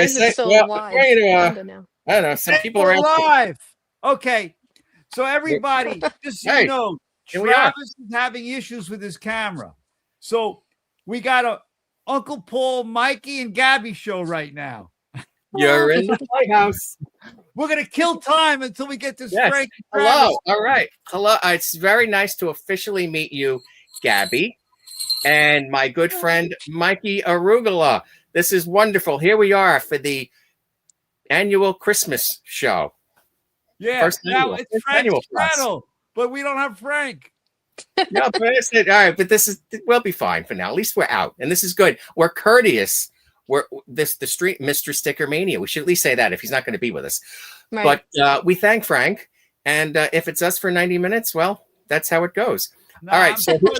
Why is it so wide? I don't know. Some people are live. Okay. So everybody, just so you know, Travis is having issues with his camera. So we got a Uncle Paul, Mikey, and Gabby show right now. You're in the Playhouse. We're going to kill time until we get this Frank. Hello. All right. Hello. It's very nice to officially meet you, Gabby, and my good friend, Mikey Arugula. This is wonderful. Here we are for the annual Christmas show. Yeah. Now it's Frank's channel, but we don't have Frank. No, but it's all right. But we'll be fine for now. At least we're out, and this is good. We're courteous. The street, Mr. Stickermania. We should at least say that if he's not going to be with us. Right. But we thank Frank, and if it's us for 90 minutes, well, that's how it goes. No, all right. So who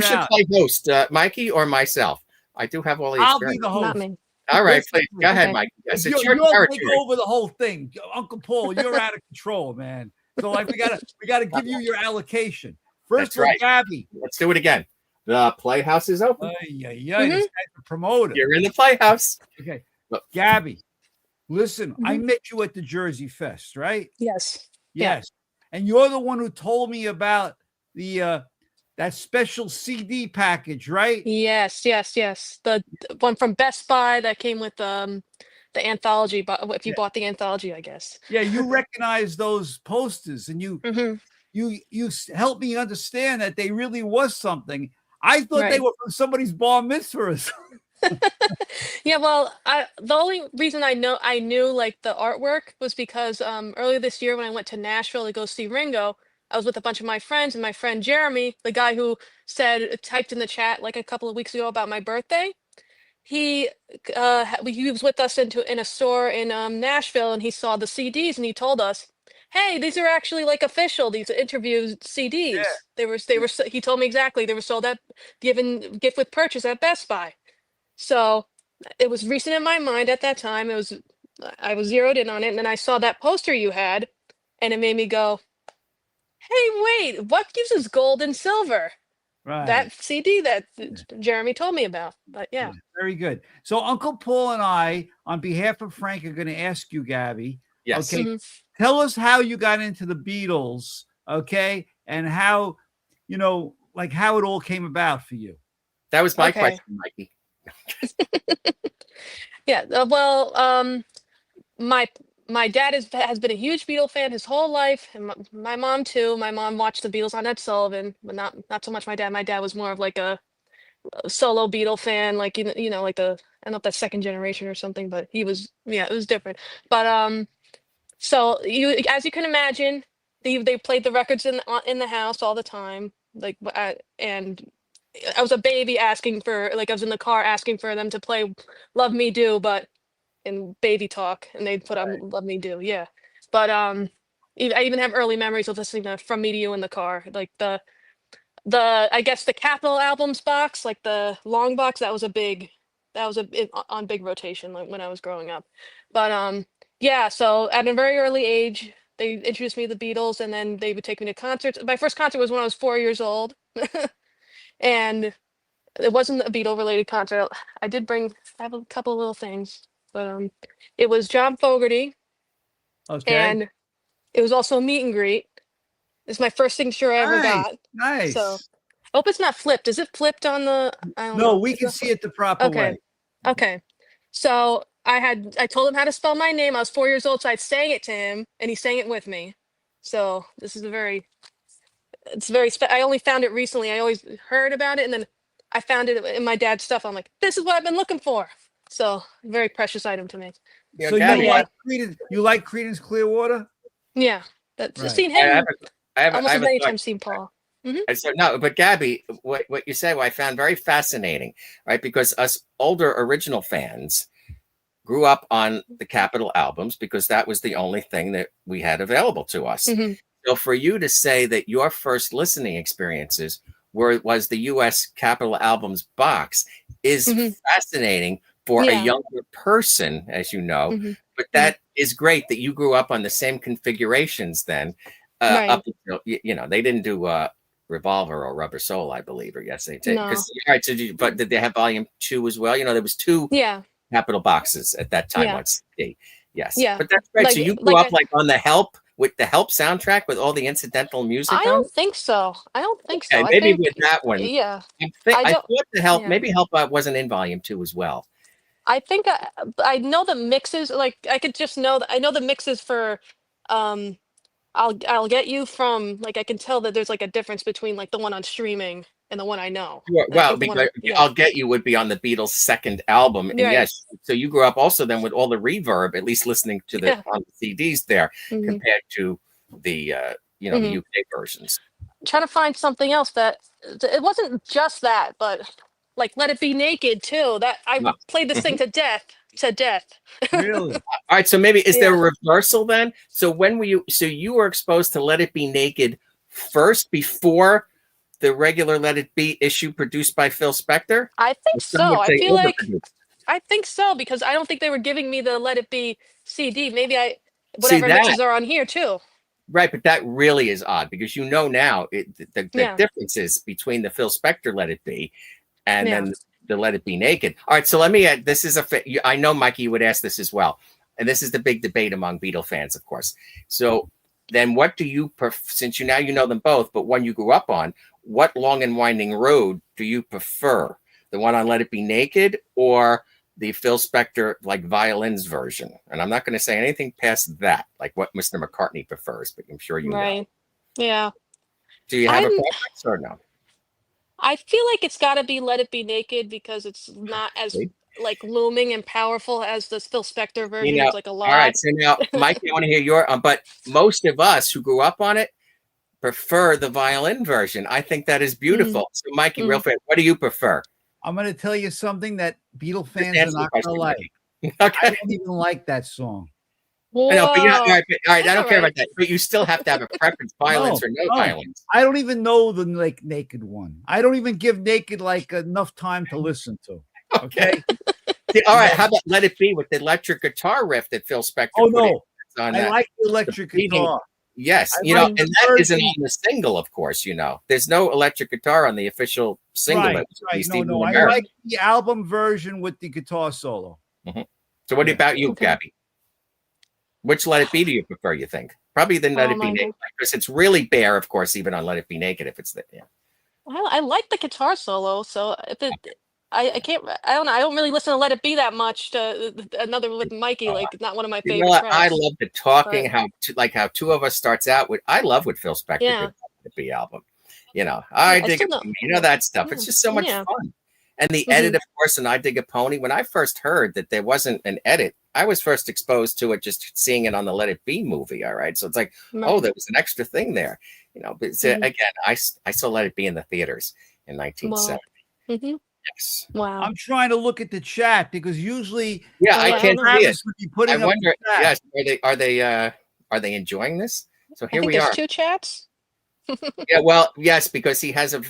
should play host, Mikey or myself? I do have all the experience. I'll be the host. Not me. All right, please go ahead, Mikey. Yes, you'll take over the whole thing, Uncle Paul. You're out of control, man. So like we gotta give you your allocation. First, for Gabby. Let's do it again. The Playhouse is open. This guy's a promoter. You're in the Playhouse. Okay. Gabby, listen, I met you at the Jersey Fest, right? Yes. Yeah. And you're the one who told me about the that special CD package, right? Yes. The one from Best Buy that came with the anthology, but if you bought the anthology, I guess. Yeah, you recognize those posters, and you helped me understand that they really was something. I thought they were from somebody's bar mitzvah. Yeah, well, the only reason I knew like the artwork was because earlier this year when I went to Nashville to go see Ringo, I was with a bunch of my friends, and my friend Jeremy, the guy who typed in the chat like a couple of weeks ago about my birthday, he was with us in a store in Nashville, and he saw the CDs, and he told us, hey, these are actually like official, these interview CDs. Yeah. They were, he told me exactly, they were sold at given gift with purchase at Best Buy. So it was recent in my mind at that time. I was zeroed in on it. And then I saw that poster you had, and it made me go, hey, wait, what uses gold and silver? Right. That CD that Jeremy told me about. But yeah. Very good. So Uncle Paul and I, on behalf of Frank, are going to ask you, Gabby. Yes. Okay. Tell us how you got into the Beatles, okay, and how, like how it all came about for you. That was my question, Mikey. Yeah, well, my dad has been a huge Beatle fan his whole life, and my mom too. My mom watched the Beatles on Ed Sullivan, but not so much my dad. My dad was more of like a solo Beatle fan, like like I don't know if that's second generation or something, but he was, it was different. But so as you can imagine, they played the records in the house all the time, like and I was a baby asking for, like I was in the car asking for them to play Love Me Do, but in baby talk, and they'd put on Love Me Do, yeah. But I even have early memories of listening to From Me to You in the car, like the I guess the Capitol albums box, like the long box, that was on big rotation like when I was growing up. But yeah, so at a very early age, they introduced me to the Beatles, and then they would take me to concerts. My first concert was when I was 4 years old. And it wasn't a Beatle related concert. I have a couple of little things, but it was John Fogerty. Okay. And it was also a meet and greet. It's my first signature I ever got. Nice. So I hope it's not flipped. Is it flipped on the? I don't know. We can see it the proper way. Okay. So I told him how to spell my name. I was 4 years old, so I sang it to him, and he sang it with me. So this is I only found it recently. I always heard about it, and then I found it in my dad's stuff. I'm like, this is what I've been looking for. So very precious item to me. So you like Creedence Clearwater? Yeah, I've seen him almost as many times seen Paul. Mm-hmm. So no, but Gabby, what you said, I found very fascinating, right? Because us older original fans grew up on the Capitol albums because that was the only thing that we had available to us. Mm-hmm. So for you to say that your first listening experiences was the U.S. Capitol albums box is fascinating for a younger person, as you know. Mm-hmm. But that is great that you grew up on the same configurations then. Up until, they didn't do Revolver or Rubber Soul, I believe, or yes, they did. No. All right, but did they have Volume 2 as well? There was two. Yeah. Capitol boxes at that time Yeah. on CD. Yes. Yeah. But that's great. Like So you grew like up I, like on the Help with the Help soundtrack with all the incidental I music on don't it? think so. I don't think so. Okay, I maybe think with that one. yeah. I I don't thought the Help, yeah. maybe Help wasn't in volume 2 as well. I think I know the mixes like I could just know that I know the mixes for um I'll get you from like I can tell that there's like a difference between like the one on streaming and the one I know. Sure. And I Well, think the one because yeah. I'll Get You would be on the Beatles' second album. And Right. yes, so you grew up also then with all the reverb, at least listening to the Yeah. on the CDs there, Hmm. compared to the the Hmm. UK versions. Trying to find something else that it wasn't just that, but like Let It Be Naked too. That I No. played this thing Mhm. to death. To death. Really? All right, so maybe is there Yeah. a reversal then? So when were you? So you were exposed to Let It Be Naked first before the regular Let It Be issue produced by Phil Spector? I Or think some so. would I say feel like overproduced. I think so because I don't think they were giving me the Let It Be CD. Maybe See whatever that? mixes are on here too. Right, but that really is odd because now the Yeah. differences between the Phil Spector Let It Be and Yeah. then the Let It Be Naked. All right, so let me add. This is I know Mikey would ask this as well, and this is the big debate among Beatle fans, of course. So then, what do you since you know them both, but one you grew up on? What Long and Winding Road do you prefer? The one on Let It Be Naked or the Phil Spector like violins version? And I'm not going to say anything past that, like what Mr. McCartney prefers, but I'm sure you know. Right. Yeah. Do you have a I'm preference or no? I feel like it's got to be Let It Be Naked because it's not as See? like looming and powerful as the Phil Spector You version. know, There's like a all right. lot. So now, Mikey, I want to hear your. But most of us who grew up on it prefer the violin version. I think that is Mm, beautiful. So, Mikey, real mm. fast, what do you prefer? I'm going to tell you something that Beatle Just fans are answer the not going question, to like. Mikey. I Okay. don't even like that song. I know, but all Whoa. right, all right. I That's don't all care right. about that. But you still have to have a preference, violence No, or no no. violence. I don't even know the like Naked one. I don't even give Naked like enough time to listen to. Okay. Okay. See, all right. How about Let It Be with the electric guitar riff that Phil Spector Oh put in no, on I that? like the The electric beating. guitar. Yes, I you know, like Mm, and the that isn't version. on the single, of course. You know, there's no electric guitar on the official single that Right, was right. released No, even no. in I America. like the album version with the guitar solo. Mhm. So, what Yeah. about you, okay. Gabby? Which Let It Be do you prefer? You think probably the Let Oh It Be my Naked God. because it's really bare, of course, even on Let It Be Naked. If it's the yeah. I like the guitar solo, so if it I can't I don't know. I don't really listen to Let It Be that much. To another with Mikey, like not one of my You know favorite what? I tracks. love the talking. But How two of us starts out with. I love what Phil Spector did yeah, with the Let It Be album. You know, yeah. I I dig still it. know. You know that stuff. It's Yeah, just so much yeah. fun. And the Hmm. edit, of course, and I Dig a Pony. When I first heard that there wasn't an edit, I was first exposed to it just seeing it on the Let It Be movie. All right, so it's like, oh, Right. there was an extra thing there. You know, but Hmm. again, I saw Let It Be in the theaters in Wow. 1970. Hmm. Yes. Wow. I'm trying to look at the chat because usually Yeah, Oh I yeah. I don't can't know. see it. Travis would be I putting up the wonder. chat. Yes, are they enjoying this? So I here think we there's are. two chats. Yeah, well, yes, because he has a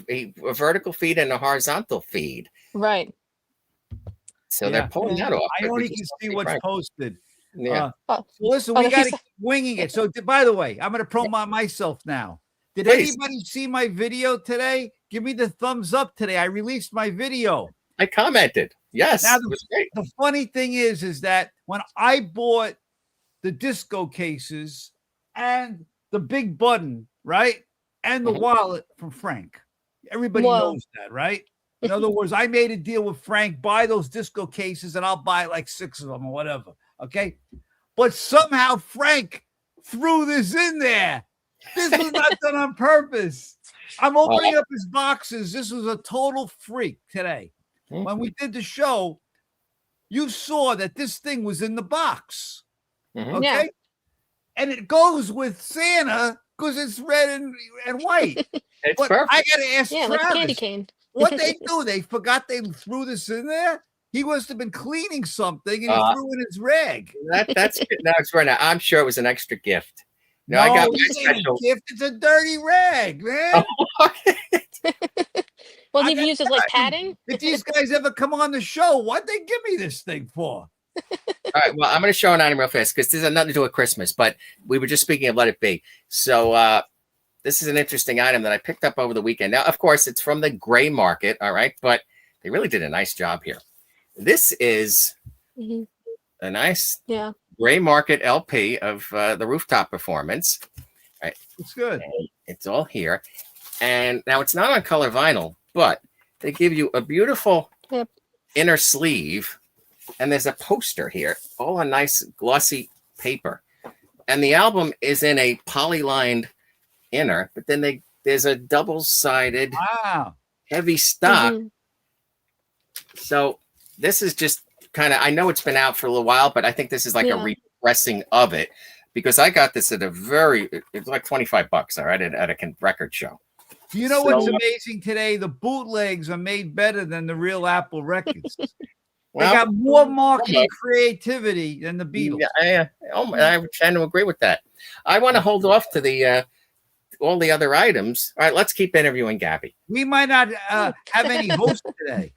vertical feed and a horizontal feed. Right. So they're Yeah. pulling Yeah. that off, I but we only just can don't see see what's Frank. posted. Yeah. Oh, So listen, oh, we got to he's keep winging it. So, by the way, I'm going to promote myself now. Did Please. anybody see my video today? Give me the thumbs up today. I released my video. I commented. Yes, Now, it was great. the funny thing is that when I bought the disco cases and the big button, right? And the Mhm. wallet from Frank. Everybody whoa. knows that, right? In other words, I made a deal with Frank, buy those disco cases and I'll buy like 6 of them or whatever. Okay. But somehow Frank threw this in there. This was not done on purpose. I'm opening up his boxes. This was a total freak today. Mhm. When we did the show, you saw that this thing was in the box. Mhm. Okay. Yeah. And it goes with Santa because it's red and white. It's But I perfect. got to ask Yeah. Like a candy Travis, cane. what they do? They forgot they threw this in there. He must have been cleaning something and he Uh, threw in his rag. that's good. No, it's right now. I'm sure it was an extra gift. No, I No, got my this ain't a special. gift. It's a dirty rag, man. Oh, okay. Wasn't I even got used as like time. padding. If these guys ever come on the show, what'd they give me this thing for? All right. Well, I'm going to show an item real fast because this has nothing to do with Christmas, but we were just speaking of Let It Be. So this is an interesting item that I picked up over the weekend. Now, of course, it's from the gray market. All right. But they really did a nice job here. This is Hmm. A nice Yeah. gray market LP of the rooftop performance. Right. It's good. And it's all here. And now it's not on color vinyl, but they give you a beautiful Yep. inner sleeve. And there's a poster here, all on nice glossy paper. And the album is in a poly-lined inner, but then there's a double-sided Wow. heavy stock. Mhm. So this is just kind of, I know it's been out for a little while, but I think this is like a Yeah. repressing of it, because I got this at it's like $25, all right, at a record show. You know what's amazing today? The bootlegs are made better than the real Apple records. They got more marketing creativity than the Beatles. Yeah, I tend to agree with that. I want to hold off to the all the other items. All right, let's keep interviewing Gabby. We might not have any hosts today.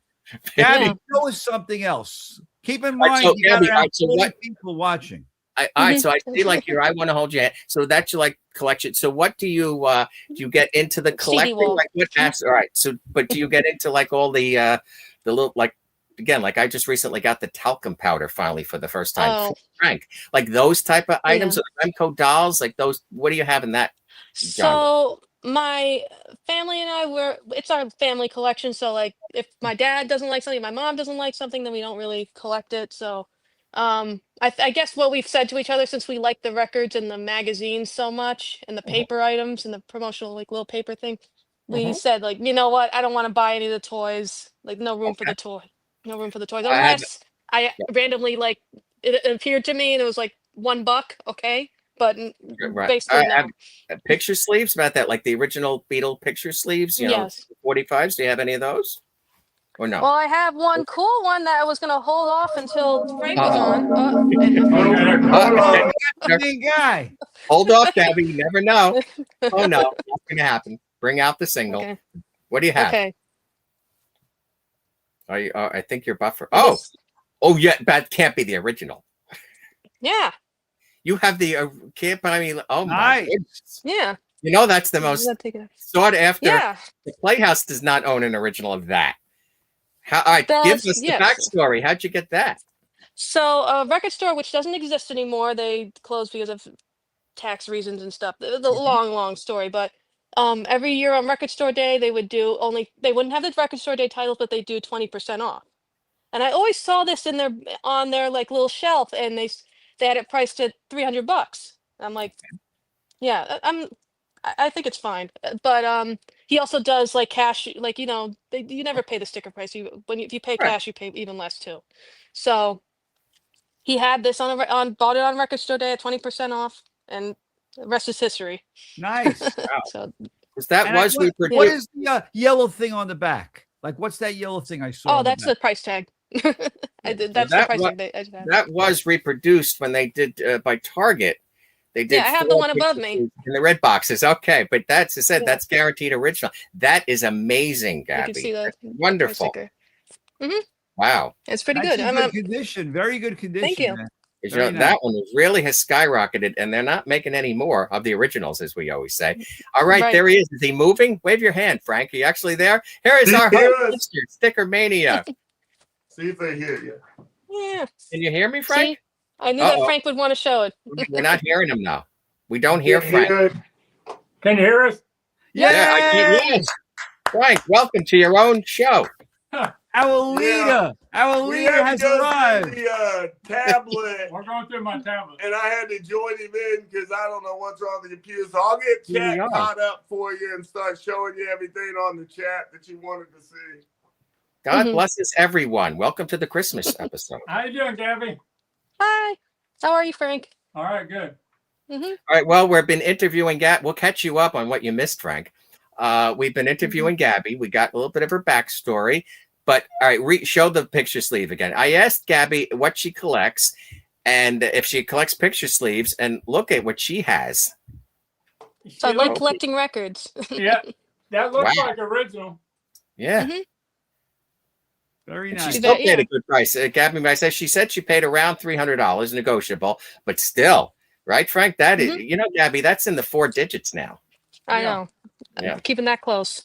Gabby, show us something else. Keep in mind, you got around 40 people watching. All right, so I see like I want to hold your hand. So that's your like collection. So what do you get into the collecting? Like what apps? All right. So, but do you get into like all the little like again, like I just recently got the talcum powder finally for the first time. For Frank, like those type of items, or Remco dolls, like those. What do you have in that? So my family and I it's our family collection. So like if my dad doesn't like something, my mom doesn't like something, then we don't really collect it. So I guess what we've said to each other, since we like the records and the magazines so much and the paper items and the promotional like little paper thing, we said like, you know what, I don't want to buy any of the toys. Like no room for the toys. Unless I randomly like it appeared to me and it was like $1. Okay. But basically, no. Picture sleeves about that, like the original Beatle picture sleeves, you know, 45s. Do you have any of those? Or no? Well, I have one cool one that I was going to hold off until Frank was on. The main guy. Hold off, Gabby. You never know. Oh, no. What's going to happen? Bring out the single. Okay. What do you have? Okay. Are you? I think you're buffer. Oh, yeah. That can't be the original. Yeah. You have the I mean, oh my goodness. Yeah. You know that's the most sought after. Yeah. The Playhouse does not own an original of that. All right, give us the backstory. How'd you get that? So a record store which doesn't exist anymore, they closed because of tax reasons and stuff. The long story, but every year on Record Store Day they would they wouldn't have the Record Store Day titles, but they do 20% off. And I always saw this on their like little shelf, and they had it priced at $300. I'm like, yeah, I think it's fine. But he also does like cash, like you never pay the sticker price. If you pay cash, you pay even less too. So he had this bought it on Record Store Day at 20% off, and the rest is history. Nice. Wow. So what is the yellow thing on the back? Like, what's that yellow thing I saw? Oh, that's the price tag. That's the price tag. That was reproduced when they did by Target. They did. Yeah, I have the one above me in the red boxes. Okay, but that's that's guaranteed original. That is amazing, Gabby. You can see that. Wonderful. Wow, it's pretty good. Good condition. Very good condition. Thank you. That one really has skyrocketed, and they're not making any more of the originals, as we always say. All right, there he is. Is he moving? Wave your hand, Frank. Are you actually there? Here is our host, Stickermania. See if they hear you. Yeah. Can you hear me, Frank? See? I knew that Frank would want to show it. We're not hearing him now. We don't hear Frank. Can you hear us? Yeah, I can. Yes. Frank, welcome to your own show. Our leader has arrived. The tablet. We're going through my tablet. And I had to join him in because I don't know what's wrong with the computer. So I'll get chat caught up for you and start showing you everything on the chat that you wanted to see. God blesses everyone. Welcome to the Christmas episode. How you doing, Gabby? Hi. How are you, Frank? All right, good. All right. Well, we've been interviewing Gabby. We'll catch you up on what you missed, Frank. We've been interviewing Gabby. We got a little bit of her backstory. But all right, show the picture sleeve again. I asked Gabby what she collects and if she collects picture sleeves, and look at what she has. So I like collecting records. Yeah, that looks like original. Yeah. Very nice. She still paid a good price. Gabby, she said she paid around $300, negotiable, but still, right, Frank? That is, Gabby, that's in the 4 digits now. I know. I'm keeping that close.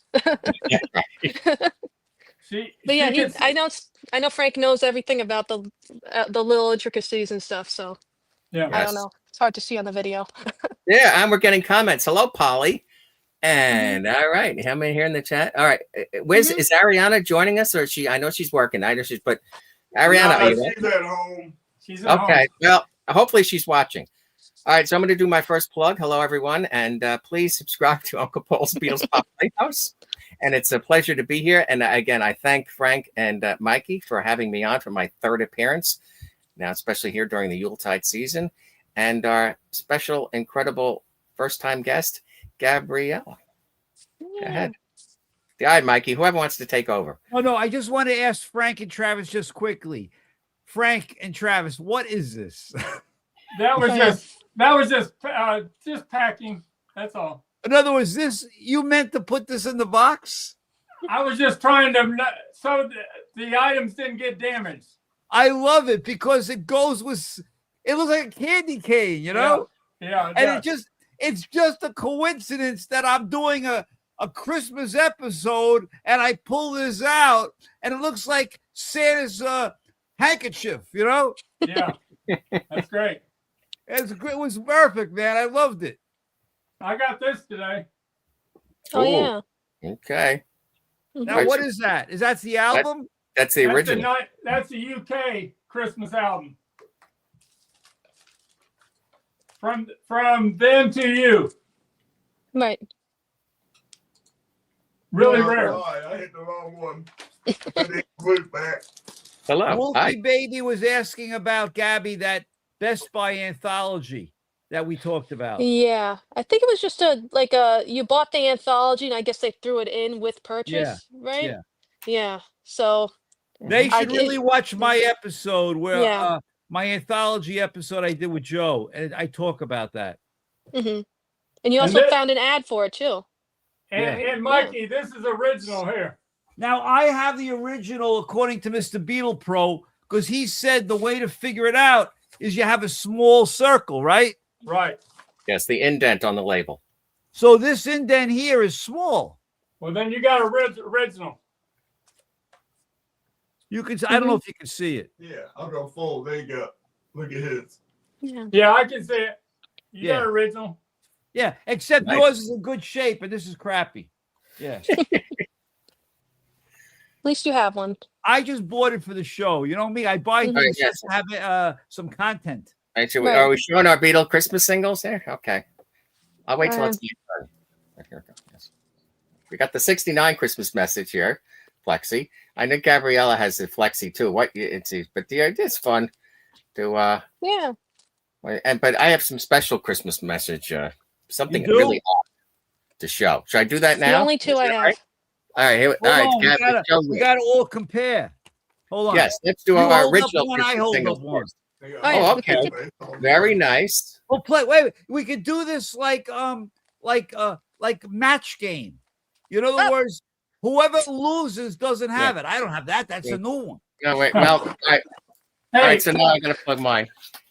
But yeah, gets, I know Frank knows everything about the little intricacies and stuff. So yeah. I don't know. It's hard to see on the video. Yeah, and we're getting comments. Hello, Polly. And all right, how many here in the chat? All right, is Ariana joining us, or is she? I know she's working. I know she's, but Ariana, are you she's at home. She's at home. okay? Well, hopefully she's watching. All right, so I'm going to do my first plug. Hello, everyone, and please subscribe to Uncle Paul's Beatles Pop Playhouse. And it's a pleasure to be here. And again, I thank Frank and Mikey for having me on for my third appearance. Now, especially here during the Yuletide season, and our special, incredible first-time guest, Gabriella. Go ahead. All right, Mikey, whoever wants to take over. Oh, no, I just want to ask Frank and Travis just quickly. Frank and Travis, what is this? That was just packing. That's all. In other words, you meant to put this in the box? I was just trying to so the items didn't get damaged. I love it because it goes with. It looks like a candy cane, you know. Yeah. And it's just a coincidence that I'm doing a Christmas episode and I pull this out and it looks like Santa's handkerchief, you know? Yeah. That's great. It was perfect, man. I loved it. I got this today. Oh yeah. Okay. Now, what is that? Is that the album? That's the original. That's the UK Christmas album. From them to you. Right. Really rare. I hit the wrong one. I didn't put it back. Hello. Wolfie Hi. Baby was asking about Gabby, that Best Buy anthology that we talked about. Yeah, I think it was just you bought the anthology and I guess they threw it in with purchase, right? Yeah. Yeah. So They should really watch my episode where my anthology episode I did with Joe, and I talk about that. and you also found an ad for it too. And Mikey, this is original here. Now I have the original according to Mr. Beetle Pro, because he said the way to figure it out is you have a small circle, right? Right. Yes, the indent on the label. So this indent here is small. Well, then you got original. You can. I don't know if you can see it. Yeah, I'm gonna fold. There you go. Look at his. Yeah, I can see it. You got original. Yeah, except yours is in good shape and this is crappy. Yeah. At least you have one. I just bought it for the show. You know me. I buy things just to have some content. Right, are we showing our Beatle Christmas singles there? Okay. I'll wait till it's your turn. Here we go. Yes. We got the 69 Christmas message here, Flexi. I know Gabriella has the Flexi too. But it's fun to but I have some special Christmas message, something really odd to show. Should I do that now? The only two I have. Right? All right, here, all right. We got to all compare. Hold on. Yes, let's do our original one. I hold up one. Oh, okay. Very nice. Well, wait. We could do this like match game. You know, in other words, whoever loses doesn't have it. I don't have that. That's a new one. No, wait. Well, all right. So now I'm gonna plug mine.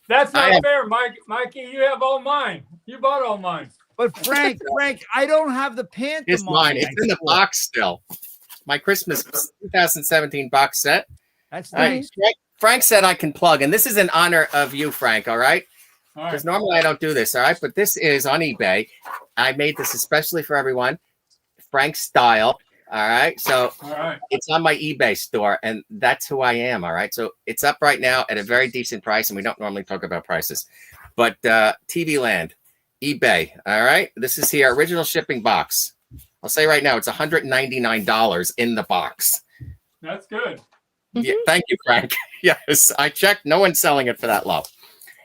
That's not fair, Mikey. You have all mine. You bought all mine. But Frank, I don't have the pantomime. It's mine. It's in the box still. My Christmas 2017 box set. That's nice. Frank said I can plug, and this is in honor of you, Frank. All right. Because normally I don't do this. All right, but this is on eBay. I made this especially for everyone, Frank style. All right, so it's on my eBay store, and that's who I am. All right, so it's up right now at a very decent price, and we don't normally talk about prices, but TV Land, eBay. All right, this is here, original shipping box. I'll say right now, it's $199 in the box. That's good. Yeah, thank you, Frank. Yes, I checked. No one's selling it for that low.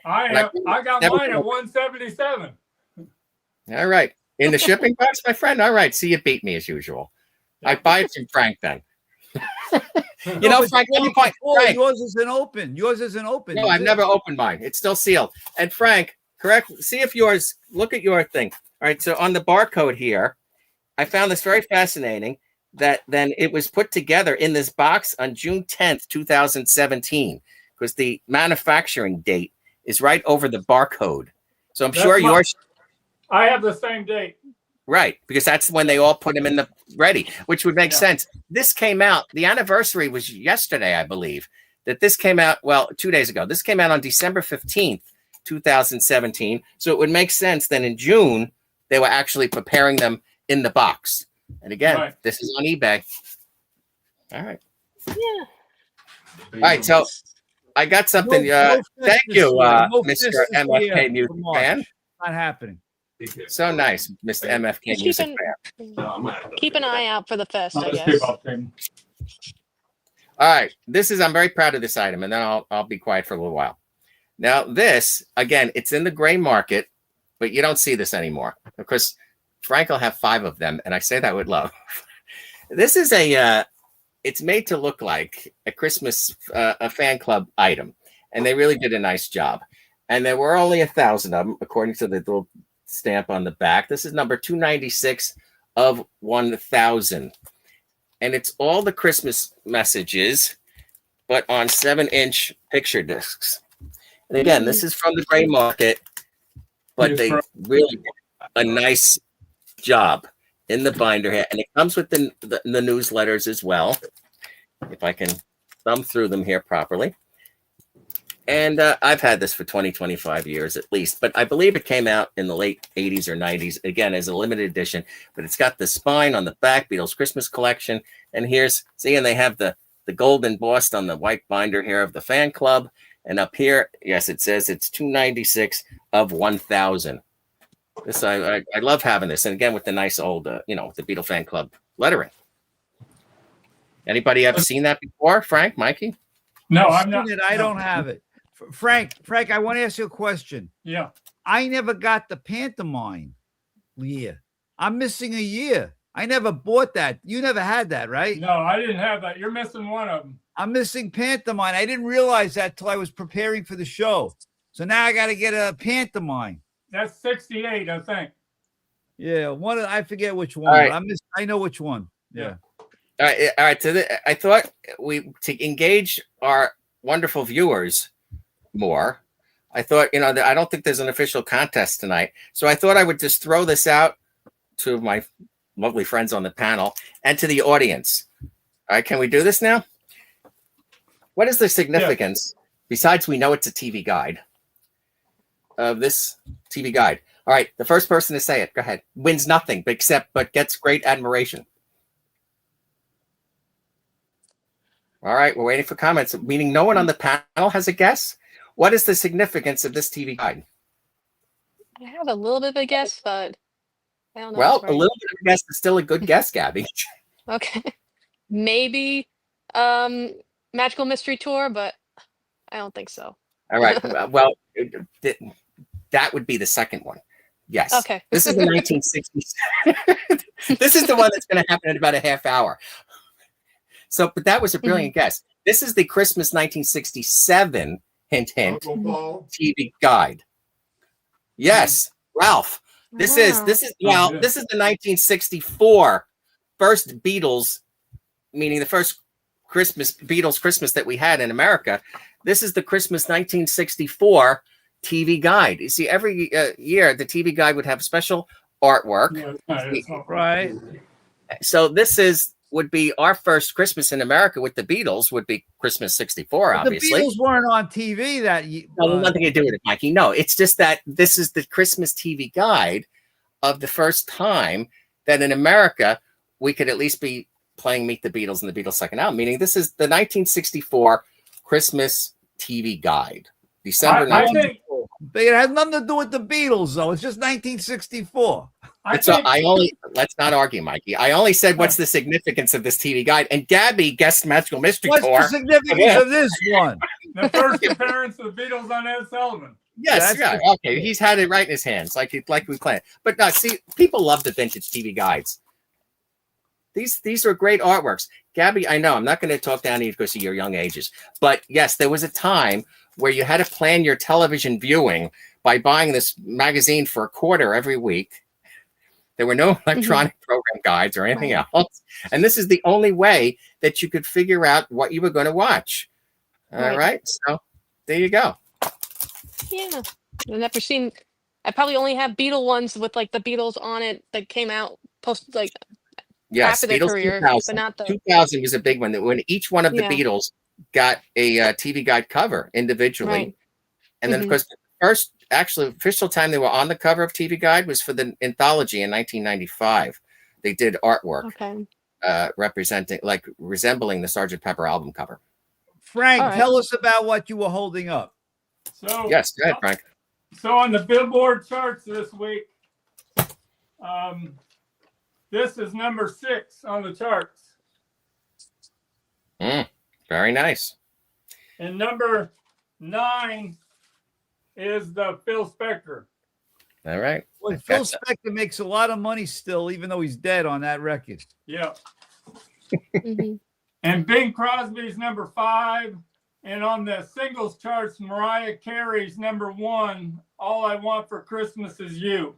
I got mine at $177. All right, in the shipping box, my friend. All right, see, you beat me as usual. I buy it from Frank then. You know, Frank, let me point. Frank. Yours isn't open. No, I've never opened mine. It's still sealed. And Frank, correct. See if yours. Look at your thing. All right. So on the barcode here, I found this very fascinating. That then it was put together in this box on June 10th, 2017, because the manufacturing date is right over the barcode. So I'm sure yours. I have the same date. Right, because that's when they all put them in the ready, which would make Yeah. sense. This came out, the anniversary was yesterday, I believe, that this came out, well, 2 days ago. This came out on December 15th, 2017. So it would make sense then in June, they were actually preparing them in the box. And again, Right. this is on eBay. All right. Yeah. All right, so I got something. No Thank fest you, this year. Mr. No fest this MFK year music for March. fan. Not happening. So nice, Mr. MFK Just music fan. keep an eye out for the fest, I Let's guess. keep up thing. All right, I'm very proud of this item, and then I'll be quiet for a little while. Now, this again, it's in the gray market, but you don't see this anymore. Of course, Frank will have 5 of them, and I say that with love. This is it's made to look like a Christmas a fan club item, and they really did a nice job. And there were only 1,000 of them, according to the little stamp on the back. This is number 296 of 1,000. And it's all the Christmas messages, but on 7-inch picture discs. And again, this is from the gray market, but they really did a nice job in the binder here. And it comes with the newsletters as well, if I can thumb through them here properly. And I've had this for 20, 25 years at least, but I believe it came out in the late 80s or 90s, again, as a limited edition, but it's got the spine on the back, Beatles Christmas collection. And here's, see, and they have the gold embossed on the white binder here of the fan club. And up here, yes, it says it's 296 of 1,000. This, I love having this. And again, with the nice old, the Beatle fan club lettering. Anybody ever seen that before? Frank, Mikey? No, I've I'm not. seen it. I don't have it. Frank, I want to ask you a question. Yeah. I never got the pantomime year. I'm missing a year. I never bought that. You never had that, right? No, I didn't have that. You're missing one of them. I'm missing pantomime. I didn't realize that till I was preparing for the show. So now I got to get a pantomime. That's 68, I think. Yeah, I forget which one. Right. I know which one. Yeah. All right. So I thought to engage our wonderful viewers more, I thought, I don't think there's an official contest tonight. So I thought I would just throw this out to my lovely friends on the panel and to the audience. All right. Can we do this now? What is the significance, besides we know it's a TV guide, of this TV guide? All right. The first person to say it, go ahead. Wins nothing but gets great admiration. All right, we're waiting for comments, meaning no one on the panel has a guess. What is the significance of this TV guide? I have a little bit of a guess, but I don't know. Well, if it's a right. little bit of a guess is still a good guess, Gabby. Okay. Maybe Magical Mystery Tour, but I don't think so. All right. Well, that would be the second one. Yes. Okay. This is the 1960s. This is the one that's going to happen in about a half hour. So, but that was a brilliant guess. This is the Christmas 1967, hint, TV guide. Yes, Ralph. This is the 1964 first Beatles, meaning the first Beatles Christmas that we had in America. This is the Christmas 1964 TV guide. You see, every year the TV guide would have special artwork. Right. So this would be our first Christmas in America with the Beatles, would be Christmas 64, obviously. The Beatles weren't on TV that year. No, nothing to do with it, Mikey. No, it's just that this is the Christmas TV guide of the first time that in America we could at least be playing Meet the Beatles and the Beatles' second album, meaning this is the 1964 Christmas TV guide. December 1964. It has nothing to do with the Beatles, though. It's just 1964. Let's not argue, Mikey. I only said what's the significance of this TV guide, and Gabby guessed Magical Mystery Tour. What's the significance of this one? The first appearance of the Beatles on Ed Sullivan. Yes, okay. He's had it right in his hands, like we planned. But no, see, people love the vintage TV guides. These are great artworks. Gabby, I know I'm not going to talk down to you because of your young ages, but yes, there was a time where you had to plan your television viewing by buying this magazine for $0.25 every week. There were no electronic program guides or anything else. And this is the only way that you could figure out what you were going to watch. All right. So there you go. Yeah. I've never seen I probably only have Beatle ones with like the Beatles on it that came out post like Yes, after their Beatles career, but 2000. not the 2000 was a big one. That when each one of the yeah, Beatles got a TV Guide cover individually, right. and then of course the first actually official time they were on the cover of TV Guide was for the anthology in 1995. They did artwork Okay. representing, like resembling the Sgt. Pepper album cover. Frank, All right. tell us about what you were holding up. So Yes, go ahead, Frank. So on the Billboard charts this week, this is number 6 on the charts. Very nice. And number 9 is the Phil Spector. All right. Well, Phil Spector makes a lot of money still, even though he's dead on that record. Yeah. Mhm. And Bing Crosby's number 5. And on the singles charts, Mariah Carey's number 1, All I Want for Christmas Is You.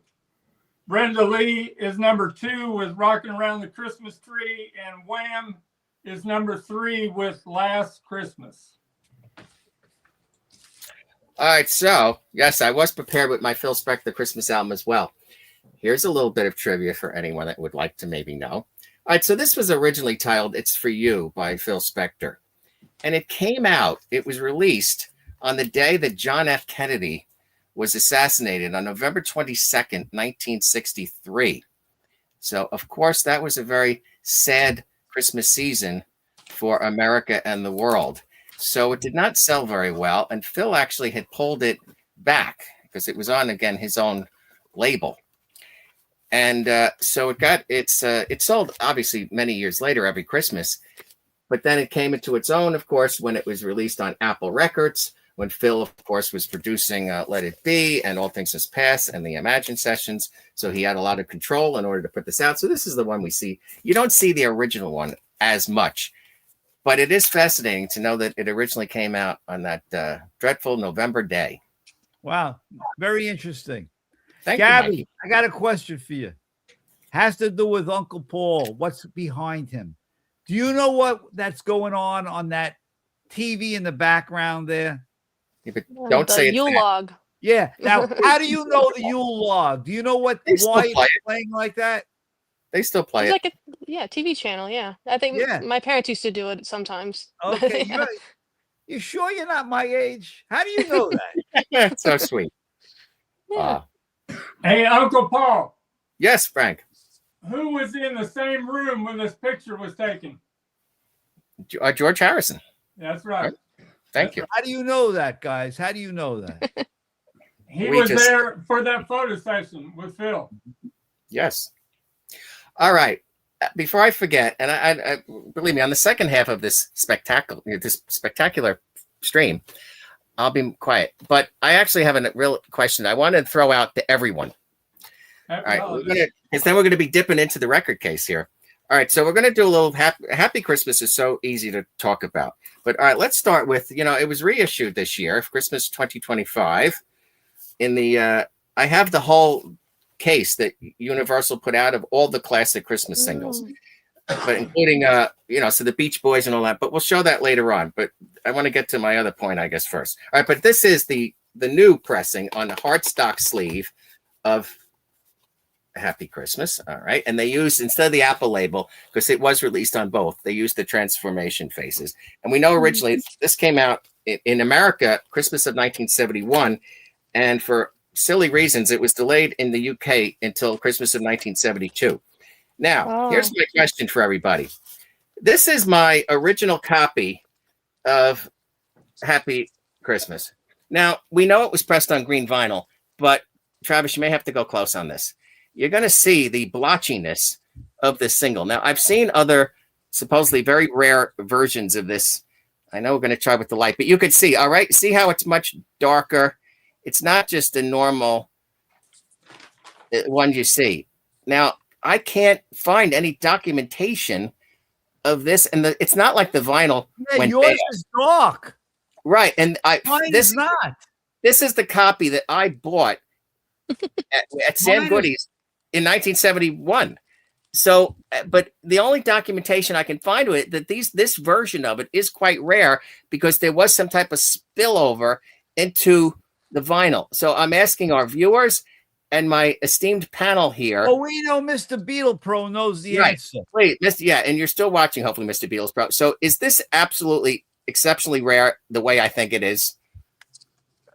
Brenda Lee is number 2 with Rockin' Around the Christmas Tree. And Wham is number 3 with Last Christmas. All right. So, yes, I was prepared with my Phil Spector Christmas album as well. Here's a little bit of trivia for anyone that would like to maybe know. All right. So, this was originally titled It's For You by Phil Spector. And it came out, it was released on the day that John F. Kennedy was assassinated on November 22nd, 1963. So, of course, that was a very sad Christmas season for America and the world. So it did not sell very well. And Phil actually had pulled it back because it was on, again, his own label. And so it sold, obviously, many years later, every Christmas. But then it came into its own, of course, when it was released on Apple Records, when Phil, of course, was producing Let It Be and All Things Must Pass and the Imagine sessions. So he had a lot of control in order to put this out. So this is the one we see. You don't see the original one as much, but it is fascinating to know that it originally came out on that dreadful November day. Wow. Very interesting. Thank you, Gabby, Mikey. I got a question for you. Has to do with Uncle Paul. What's behind him? Do you know what that's going on that TV in the background there? Yeah, but don't say it's Yule that. log. Yeah. Now, how do you know the Yule log? Do you know why They still it's play it. playing like that? They still play It's it. like a TV channel, yeah. I think Yeah. my parents used to do it sometimes. Okay. Yeah. You sure you're not my age? How do you know that? It's so sweet. Yeah. Hey, Uncle Paul, Yes, Frank. who was in the same room when this picture was taken? George Harrison. That's right. Thank you. How do you know that, guys? How do you know that? He We was just- there for that photo session with Phil. Yes. All right. Before I forget, and I believe me, on the second half of this spectacular stream, I'll be quiet. But I actually have a real question I want to throw out to everyone. All right, because then we're going to be dipping into the record case here. All right, so we're going to do a little Happy Christmas is so easy to talk about. But all right, let's start with, it was reissued this year, Christmas 2025. In the, I have the whole case that Universal put out of all the classic Christmas singles, but including, so the Beach Boys and all that. But we'll show that later on. But I want to get to my other point, I guess, first. All right, but this is the new pressing on the hardstock sleeve of Happy Christmas. All right. And they used, instead of the Apple label, because it was released on both, they used the transformation faces. And we know originally this came out in America, Christmas of 1971. And for silly reasons, it was delayed in the UK until Christmas of 1972. Now, here's my question for everybody. This is my original copy of Happy Christmas. Now, we know it was pressed on green vinyl, but Travis, you may have to go close on this. You're going to see the blotchiness of this single. Now, I've seen other supposedly very rare versions of this. I know we're going to try with the light, but you could see, all right? See how it's much darker? It's not just a normal one you see. Now, I can't find any documentation of this, and it's not like the vinyl went yours bad. is dark. Right, and Mine is not. This is the copy that I bought at Sam Goody's in 1971. So, but the only documentation I can find with it that this version of it is quite rare because there was some type of spillover into the vinyl. So I'm asking our viewers, and my esteemed panel here. Oh, we know Mr. Beetle Pro knows the answer. Wait, yeah, and you're still watching, hopefully, Mr. Beatles Pro. So is this absolutely exceptionally rare the way I think it is?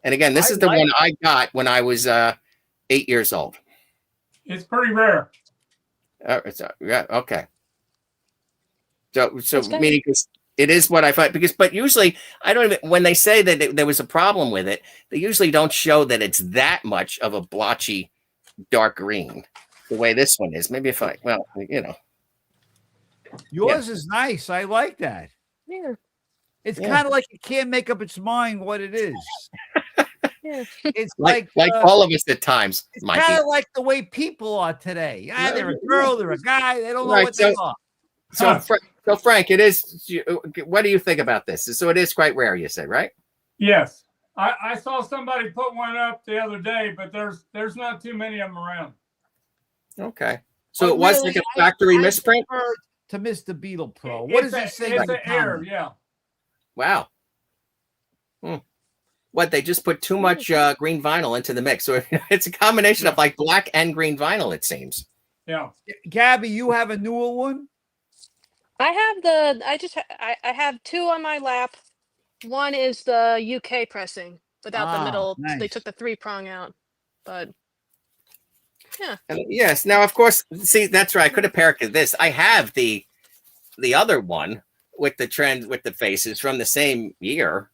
And again, this is the one I got when I was 8 years old. It's pretty rare. Yeah, okay. So meaning it is what I find, but usually I don't even, when they say that there was a problem with it, they usually don't show that it's that much of a blotchy dark green the way this one is. Maybe if yours is nice. I like that. Yeah. It's kind of like it can't make up its mind what it is. Yeah. It's like all of us at times. It's kind of like the way people are today. They're a girl, they're a guy. They don't know what they are. So Frank, it is. What do you think about this? So it is quite rare, you said, right? Yes, I saw somebody put one up the other day, but there's not too many of them around. Okay, so it was like a factory misprint. To Mr. Beetle Pro, what does it say? It's an error, yeah. Wow. What, they just put too much green vinyl into the mix, so it's a combination of like black and green vinyl, it seems. Yeah. Gabby, you have a newer one? I have two on my lap. One is the UK pressing without the middle. Nice. They took the 3-prong out, but yeah. Yes. Now, of course, see, that's right. I could have parroted this. I have the other one with the trend with the faces from the same year,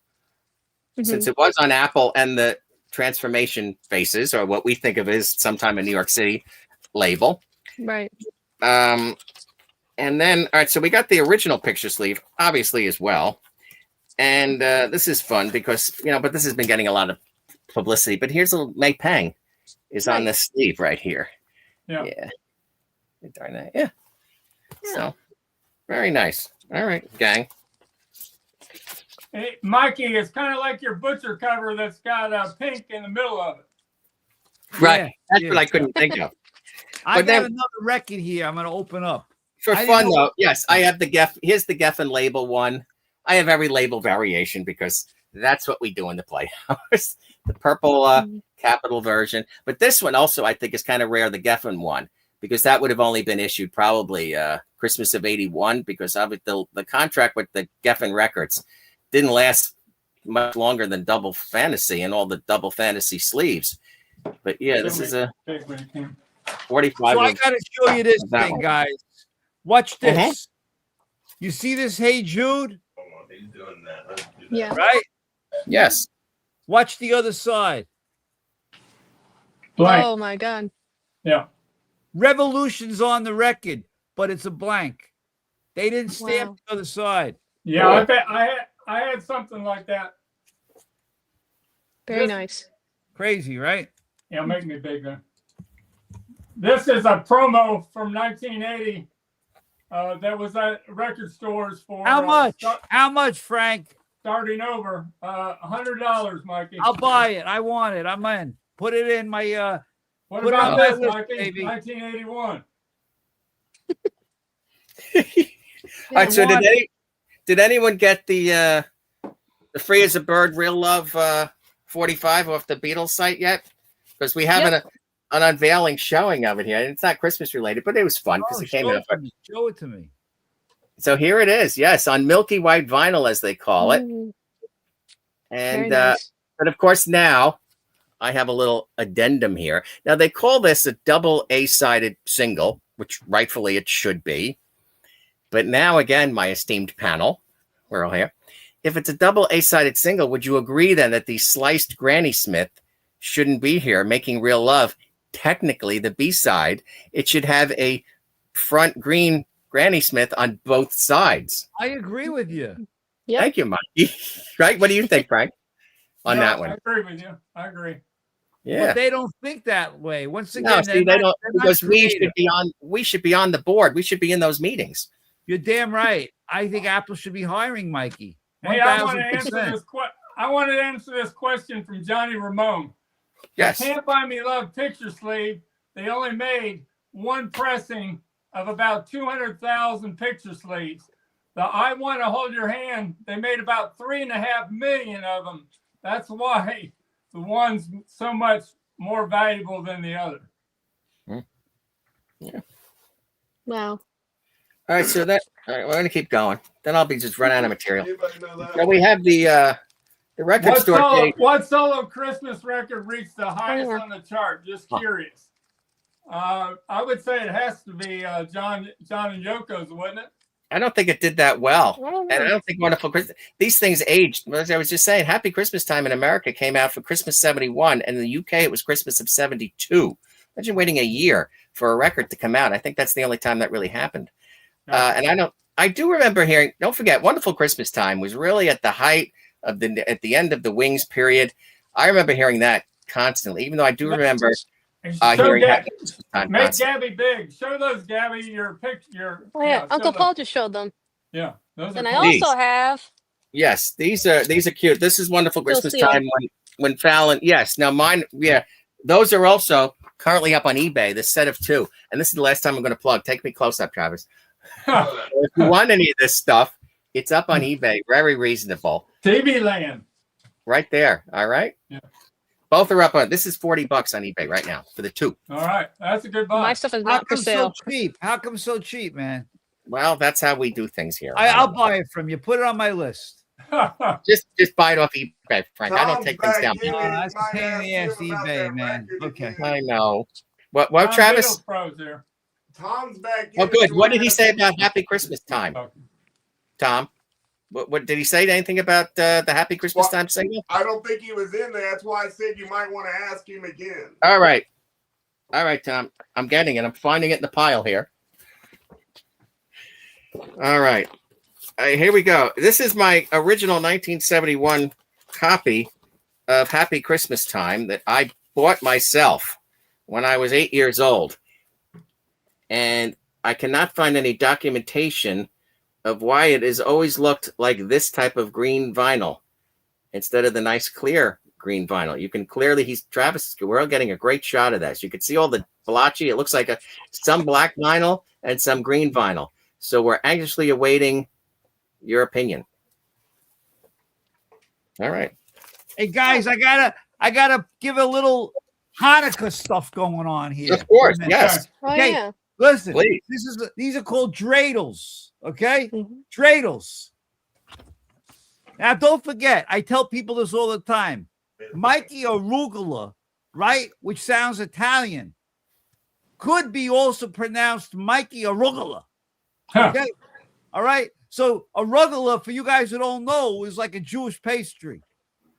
since it was on Apple, and the transformation faces, or what we think of as sometime in New York City label. Right. And then, all right, so we got the original picture sleeve, obviously, as well. And this is fun because, but this has been getting a lot of publicity. But here's a little May Pang is on the sleeve right here. Yeah. Darn that. Yeah. So, very nice. All right, gang. Hey, Mikey, it's kind of like your butcher cover that's got a pink in the middle of it. Right. That's what I couldn't think of. I got another record here I'm going to open up. For fun, though, yes, I have the Geffen. Here's the Geffen label one. I have every label variation because that's what we do in the Playhouse. The purple capital version. But this one also, I think, is kind of rare, the Geffen one, because that would have only been issued probably Christmas of '81, because of it, the contract with the Geffen Records didn't last much longer than Double Fantasy and all the Double Fantasy sleeves. But yeah, this is a 45. So I got to show you this thing, guys. Watch this. You see this Hey Jude? He's doing that. Yeah. Right? Yes. Watch the other side. Blank. Oh my God. Yeah. Revolution's on the record, but it's a blank. They didn't stamp the other side. Yeah, I bet I had something like that. Very nice. Crazy, right? Yeah, make me bigger. This is a promo from 1980 that was at record stores for How much? How much, Frank? Starting over. $100, Mikey. I'll buy it. I want it. I'm in. Put it in my What put about it on this, my list, Mikey? baby. 1981. All right, so did anyone get the Free as a Bird Real Love 45 off the Beatles site yet? Because we have an unveiling showing of it here. It's not Christmas related, but it was fun because it came in. Show it to me. So here it is. Yes, on milky white vinyl, as they call it. And nice. but of course now I have a little addendum here. Now they call this a double A-sided single, which rightfully it should be. But now again, my esteemed panel, we're all here. If it's a double A-sided single, would you agree then that the sliced Granny Smith shouldn't be here, making Real Love technically the B-side? It should have a front green Granny Smith on both sides. I agree with you. Yep. Thank you, Mikey. Right? What do you think, Frank, on that one? I agree with you. I agree. Yeah. But they don't think that way. Once again, No, see, they don't, because we creative. should be on the board. We should be in those meetings. You're damn right. I think Apple should be hiring Mikey. Hey, I want to answer 1000%. this. I want to answer this question from Johnny Ramone. Yes. Can't Buy Me Love picture sleeve. They only made one pressing of about 200,000 picture sleeves. The I Want to Hold Your Hand, they made about 3.5 million of them. That's why the one's so much more valuable than the other. Yeah. Wow. All right, so that all right, we're gonna keep going. Then I'll be just run out of material. Anybody know that? So we have the record store page. What solo Christmas record reached the highest yeah. on the chart? Just curious. I would say it has to be John and Yoko's, wouldn't it? I don't think it did that well. I don't And I know. don't think Wonderful Christmas. These things aged. As I was just saying, Happy Christmas Time in America came out for Christmas 71, and in the UK it was Christmas of 72. Imagine waiting a year for a record to come out. I think that's the only time that really happened. And I do remember hearing, don't forget, Wonderful Christmas Time was really at the height of at the end of the Wings period. I remember hearing that constantly, even though I do remember hearing Happy Christmas Time Make constantly. Gabby big. Show those, Gabby, your picture. Oh yeah, Uncle Paul just showed them. Yeah, those are And I cool. also have. Yes, these are cute. This is Wonderful Christmas see 'em. Time when Fallon. Yes, now mine. Yeah, those are also currently up on eBay. This set of 2, and this is the last time I'm going to plug. Take me close up, Travis. If you want any of this stuff, it's up on eBay. Very reasonable. TV Land. Right there. All right. Yeah. Both are up on. This is $40 on eBay right now for the 2. All right, that's a good buy. My stuff is How not for come so sale. cheap? How come so cheap, man? Well, that's how we do things here. I'll buy it from you. Put it on my list. Just buy it off eBay, Frank. I don't take things down. That's a pain in the ass, eBay, man. Okay. I know. What Travis? Pros there. Tom's back. Oh, good. What did he say about Happy Christmas Time, Tom? What did he say anything about the Happy Christmas Time single? I don't think he was in there. That's why I said you might want to ask him again. All right, Tom. I'm getting it. I'm finding it in the pile here. All right, here we go. This is my original 1971 copy of Happy Christmas Time that I bought myself when I was 8 years old, and I cannot find any documentation of why it has always looked like this type of green vinyl instead of the nice clear green vinyl. You can clearly, we're all getting a great shot of this. You can see all the blotchy. It looks like some black vinyl and some green vinyl. So we're anxiously awaiting your opinion. All right. Hey guys, I gotta give a little Hanukkah stuff going on here. Of course, yes. Oh Okay. yeah. Listen, Please. these are called dreidels. Okay, Mhm. dreidels. Now, don't forget, I tell people this all the time. Mikey Arugula, right, which sounds Italian, could be also pronounced Mikey Arugula. Okay, all right. So arugula, for you guys who don't know, is like a Jewish pastry.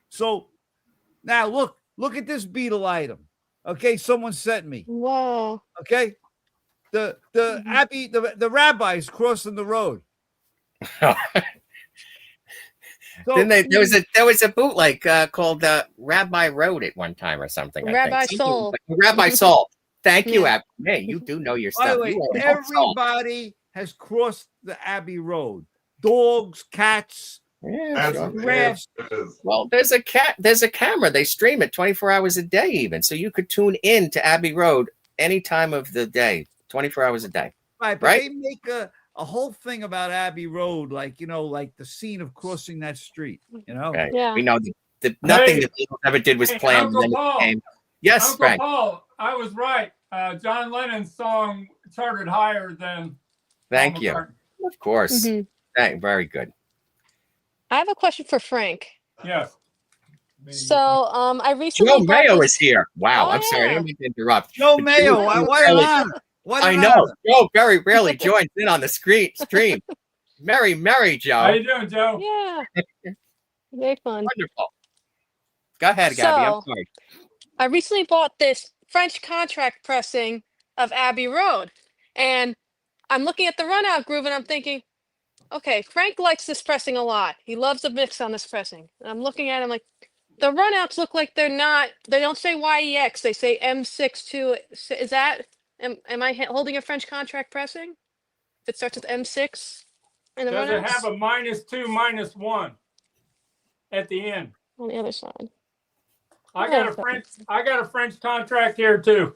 So now look at this beetle item. Okay, someone sent me. Whoa. Okay. The Abbey, the rabbis crossing the road. So, Then there was a bootleg called Rabbi Road at one time or something. Rabbi I think. Soul. Rabbi Soul. Thank you, Yeah. Abby. Hey, you do know your by stuff. the way, You are an old soul. everybody has crossed the Abbey Road. Dogs, cats, Yeah, That's sure. what Graphs. it is. Well, there's a camera. They stream it 24 hours a day, even. So you could tune in to Abbey Road any time of the day, 24 hours a day. Right, but Right? they make a whole thing about Abbey Road, like like the scene of crossing that street. Okay. Yeah. We know nothing Hey. that people ever did was Hey, planned. Uncle and then it Paul. came. Yes, Uncle Frank. Paul, I was right. John Lennon's song charted higher than. Thank Paul you. McCartney. Of course. Mhm. Very good. I have a question for Frank. Yes. So, I recently Joe bought Mayo this- is here. Wow. Oh, I'm sorry. I yeah. didn't mean to interrupt. Joe But Mayo, Joe what an really- honor. What I an know. honor. Joe very rarely joins in on the stream. Merry, Joe. How you doing, Joe? Yeah. Very fun. Wonderful. Go ahead, Gabby. I'm So- sorry. I recently bought this French contract pressing of Abbey Road, and I'm looking at the runout groove and I'm thinking, okay, Frank likes this pressing a lot. He loves the mix on this pressing. And I'm looking at him like, the runouts look like they don't say YEX, they say M62. Is that, am I holding a French contract pressing? If it starts with M6 in the Does it have runouts? a -2, -1 at the end? On the other side. I got a French contract here too.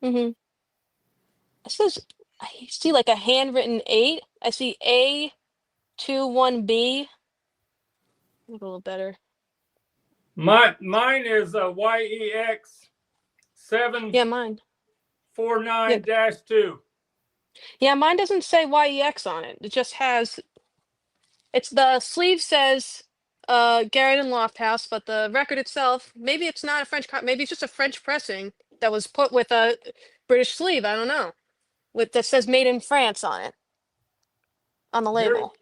Mm-hmm. It says, I see like a handwritten 8. I see A21B. Look a little better. Mine is a YEX Yeah, mine. 749-2. Yeah, mine doesn't say YEX on it. It just has. It's the sleeve says Garrett and Lofthouse, but the record itself, maybe it's not a maybe it's just a French pressing that was put with a British sleeve. I don't know. With that says made in France on it. On the label.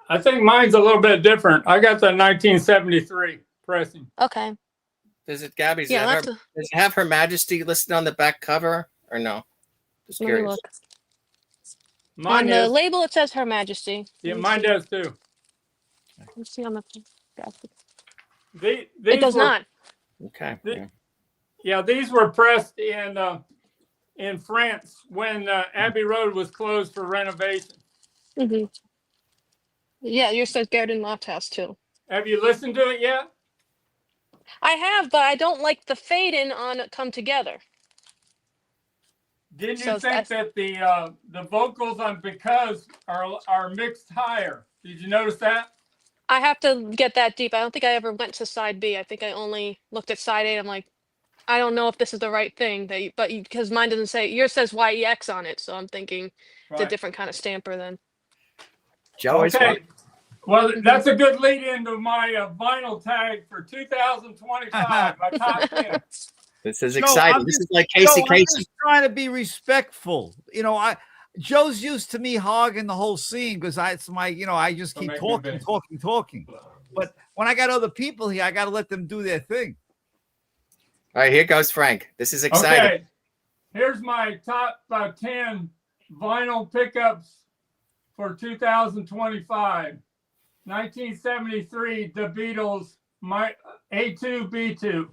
I think mine's a little bit different. I got the 1973 pressing. Okay. Does it, Gabby? Does, Yeah, does it have Her Majesty listed on the back cover or no? Just let me curious. look. Mine On the is. label, it says Her Majesty. Yeah, Let me mine see. does too. Let's see on the graphic. These It does not. Okay. Yeah, these were pressed in France when Abbey Road was closed for renovation. Mm-hmm. Yeah, yours says Garrett and Lofthouse too. Have you listened to it yet? I have, but I don't like the fade in on Come Together. Didn't So you think that the vocals on Because are mixed higher? Did you notice that? I have to get that deep. I don't think I ever went to side B. I think I only looked at side A. I'm like, I don't know if this is the right thing. Because mine doesn't say, yours says YEX on it. So I'm thinking it's a different kind of stamper then. Joe, okay. Well, that's a good lead into my vinyl tag for 2025. My top 10. This is exciting. This is like Casey. I'm just trying to be respectful. You know, Joe's used to me hogging the whole scene because it's my, I just keep talking. But when I got other people here, I got to let them do their thing. All right, here goes Frank. This is exciting. Okay, here's my top 10 vinyl pickups for 2025. 1973, The Beatles, my A2B2.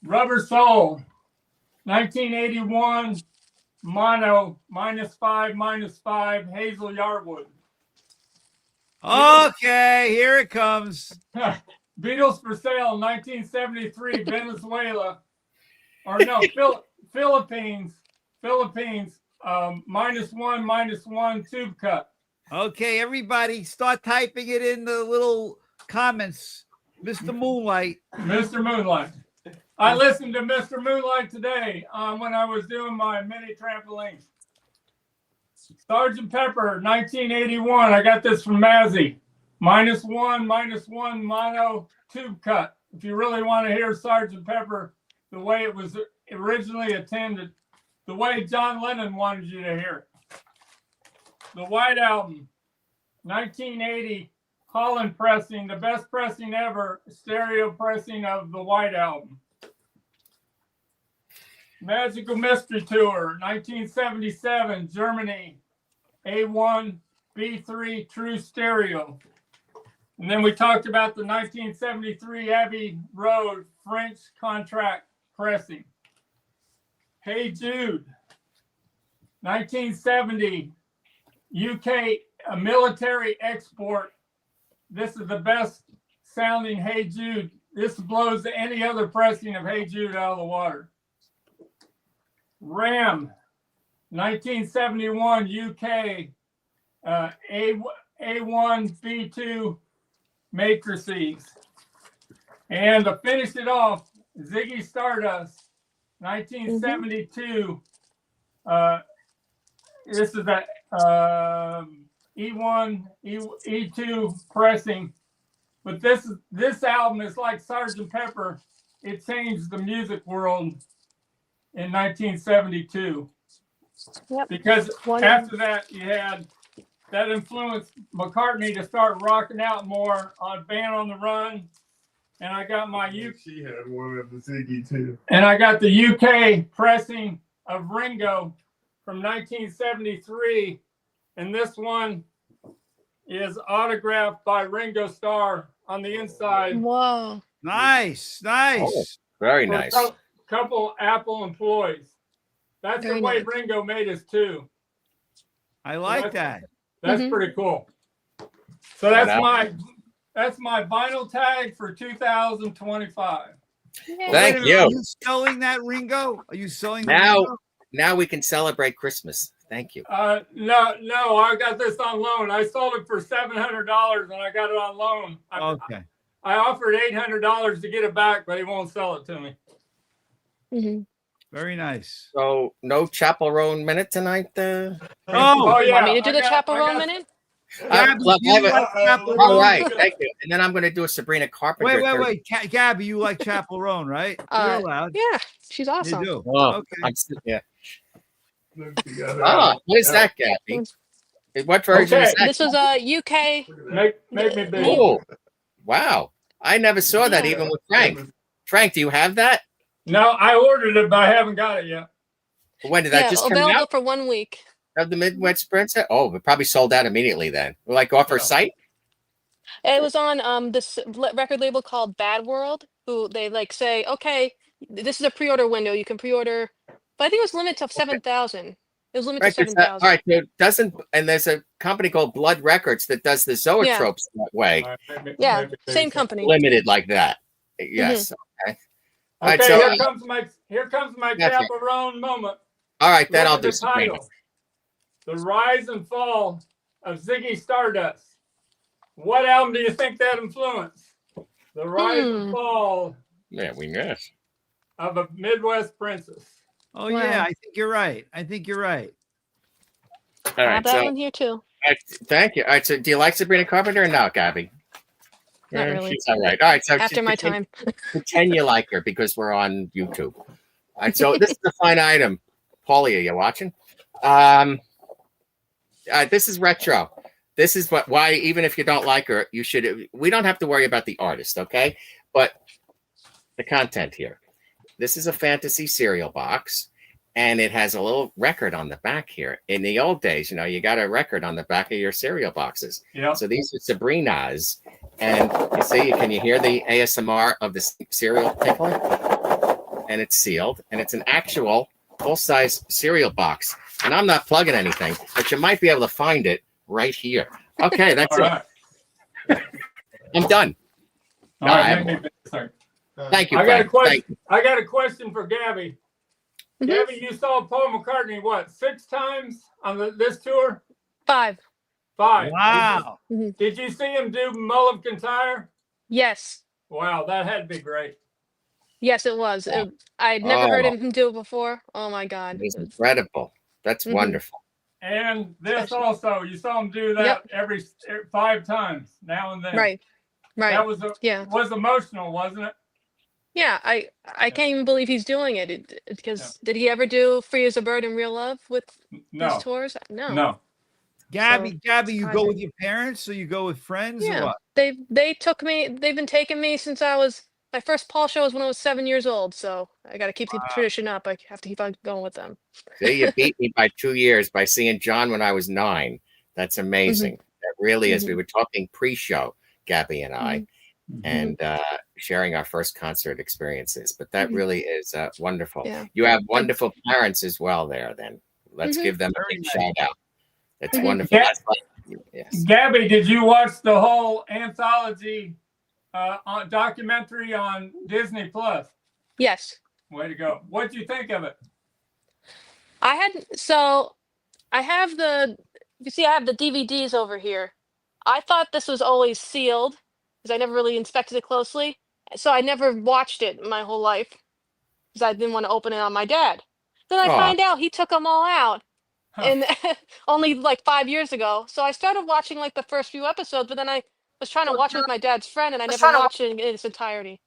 Rubber Soul, 1981, Mono, -5, Hazel Yarwood. Okay, here it comes. Beatles for Sale, 1973, Venezuela. Or no, Philippines, -1, tube cut. Okay, everybody, start typing it in the little comments. Mr. Moonlight. Mr. Moonlight. I listened to Mr. Moonlight today when I was doing my mini trampoline. Sgt. Pepper, 1981. I got this from Mazzy. -1, mono, tube cut. If you really want to hear Sgt. Pepper the way it was originally intended, the way John Lennon wanted you to hear it. The White Album, 1980, Holland pressing, the best pressing ever, stereo pressing of the White Album. Magical Mystery Tour, 1977, Germany, A1, B3, true stereo. And then we talked about the 1973 Abbey Road French contract pressing. Hey Jude, 1970, UK, a military export. This is the best sounding Hey Jude. This blows any other pressing of Hey Jude out of the water. Ram, 1971, UK, A1, B2 matrices. And to finish it off, Ziggy Stardust, 1972. This is a E1, E2 pressing. But this album is like Sgt. Pepper. It changed the music world in 1972. Yep. Because after that, you had that influenced McCartney to start rocking out more on Band on the Run. And I got my She had one of the Ziggy too. And I got the UK pressing of Ringo from 1973. And this one is autographed by Ringo Starr on the inside. Whoa. Nice. Oh, very nice. Couple Apple employees. That's Very the way nice. Ringo made us too. I like that. That's pretty cool. So that's my vinyl tag for 2025. Thank you. Are you selling that, Ringo? Are you selling that? Now we can celebrate Christmas. Thank you. No, I got this on loan. I sold it for $700 and I got it on loan. Okay. I offered $800 to get it back, but he won't sell it to me. Very nice. So no chaperone minute tonight. Oh, You want me to do the chaperone minute? Gabby, do you like chaperone? All right, thank you. And then I'm going to do a Sabrina Carpenter. Wait. Gabby, you like chaperone, right? You're allowed. Yeah, she's awesome. You do. Oh, Okay. Yeah. What is that, Gabby? What version is that? This was a UK. Make me big. Oh, wow. I never saw that even with Frank. Frank, do you have that? No, I ordered it, but I haven't got it yet. When did that just come available out? for 1 week. Of the Midwest Princess? Oh, it probably sold out immediately then. Like off her site? It was on this record label called Bad World, who they like say, okay, this is a pre-order window. You can pre-order, but I think it was limited to 7,000. It was limited to 7,000. All right, so and there's a company called Blood Records that does the zoetropes that way. Yeah, same company. Limited like that. Yes. Okay. All right, Okay, so here comes my chaperone moment. all right, then Look I'll at do the Sabrina. title. The Rise and Fall of Ziggy Stardust. What album do you think that influenced? The Rise and Fall Yeah, we guess. of a Midwest Princess. Oh yeah, I think you're right. All I right, have that one here too. thank you. All right, so do you like Sabrina Carpenter or no, Gabby? Not really. She's all right. All right, so After my time. pretend you like her because we're on YouTube. All right, so this is a fine item. Paulie, are you watching? This is retro. This is why even if you don't like her, you should. We don't have to worry about the artist, okay? But the content here. This is a fantasy cereal box, and it has a little record on the back here. In the old days, you got a record on the back of your cereal boxes. Yeah. So these are Sabrina's, and you see, can you hear the ASMR of the cereal tickling? And it's sealed, and it's an actual full-size cereal box. And I'm not plugging anything, but you might be able to find it right here. Okay, that's it. I'm done. All right, Thank you. I got Frank. a question. Thank you. I got a question for Gabby. Gabby, you saw Paul McCartney 6 times on this tour? 5. 5. Wow. Did you see him do Mull of Kintyre? Yes. Wow, that had to be great. Yes, it was. I'd never heard him do it before. Oh my God. It's incredible. That's wonderful. And this also, you saw him do that every 5 times now and then. Right. That was was emotional, wasn't it? Yeah, I can't even believe he's doing it because did he ever do Free as a Bird and Real Love with his tours? No. Gabby, you go surprising. with your parents or you go with friends or what? They took me. They've been taking me since my first Paul show was when I was 7 years old. So I got to keep the tradition up. I have to keep on going with them. See, you beat me by 2 years by seeing John when I was 9. That's amazing. That really is. We were talking pre-show, Gabby and I, and sharing our first concert experiences. But that really is wonderful. Yeah. You have wonderful parents as well there. Then let's give them a big shout out. It's wonderful. Yeah. That's yes. Gabby, did you watch the whole anthology documentary on Disney Plus? Yes. Way to go. What do you think of it? I have the DVDs over here. I thought this was always sealed because I never really inspected it closely. So I never watched it my whole life because I didn't want to open it on my dad. Then I find out he took them all out and only 5 years ago. So I started watching the first few episodes, but then I was trying to watch it with my dad's friend and I never watched it in its entirety.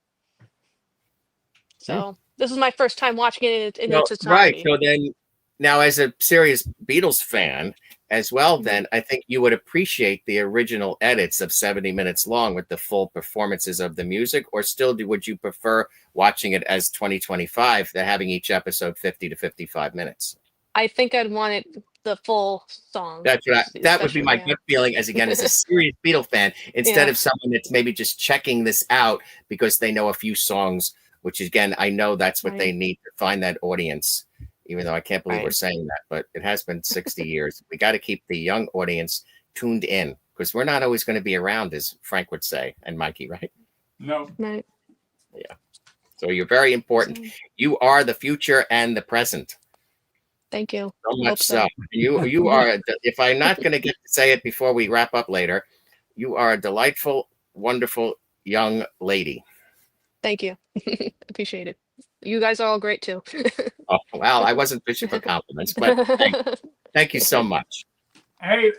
So this is my first time watching it in its entirety. Right. So then now as a serious Beatles fan as well, then I think you would appreciate the original edits of 70 minutes long with the full performances of the music, or still would you prefer watching it as 2025, having each episode 50 to 55 minutes? I think I'd want it the full song. That would be my gut feeling as a serious Beatles fan, instead of someone that's maybe just checking this out because they know a few songs, which again, I know that's what they need to find that audience, even though I can't believe we're saying that, but it has been 60 years. We got to keep the young audience tuned in because we're not always going to be around, as Frank would say, and Mikey, right? No. Right. Yeah. So you're very important. You are the future and the present. Thank you. So much so. You are, if I'm not going to get to say it before we wrap up later, you are a delightful, wonderful young lady. Thank you. Appreciate it. you guys are all great too. Oh, well, I wasn't fishing for compliments, but thank you so much. Hey,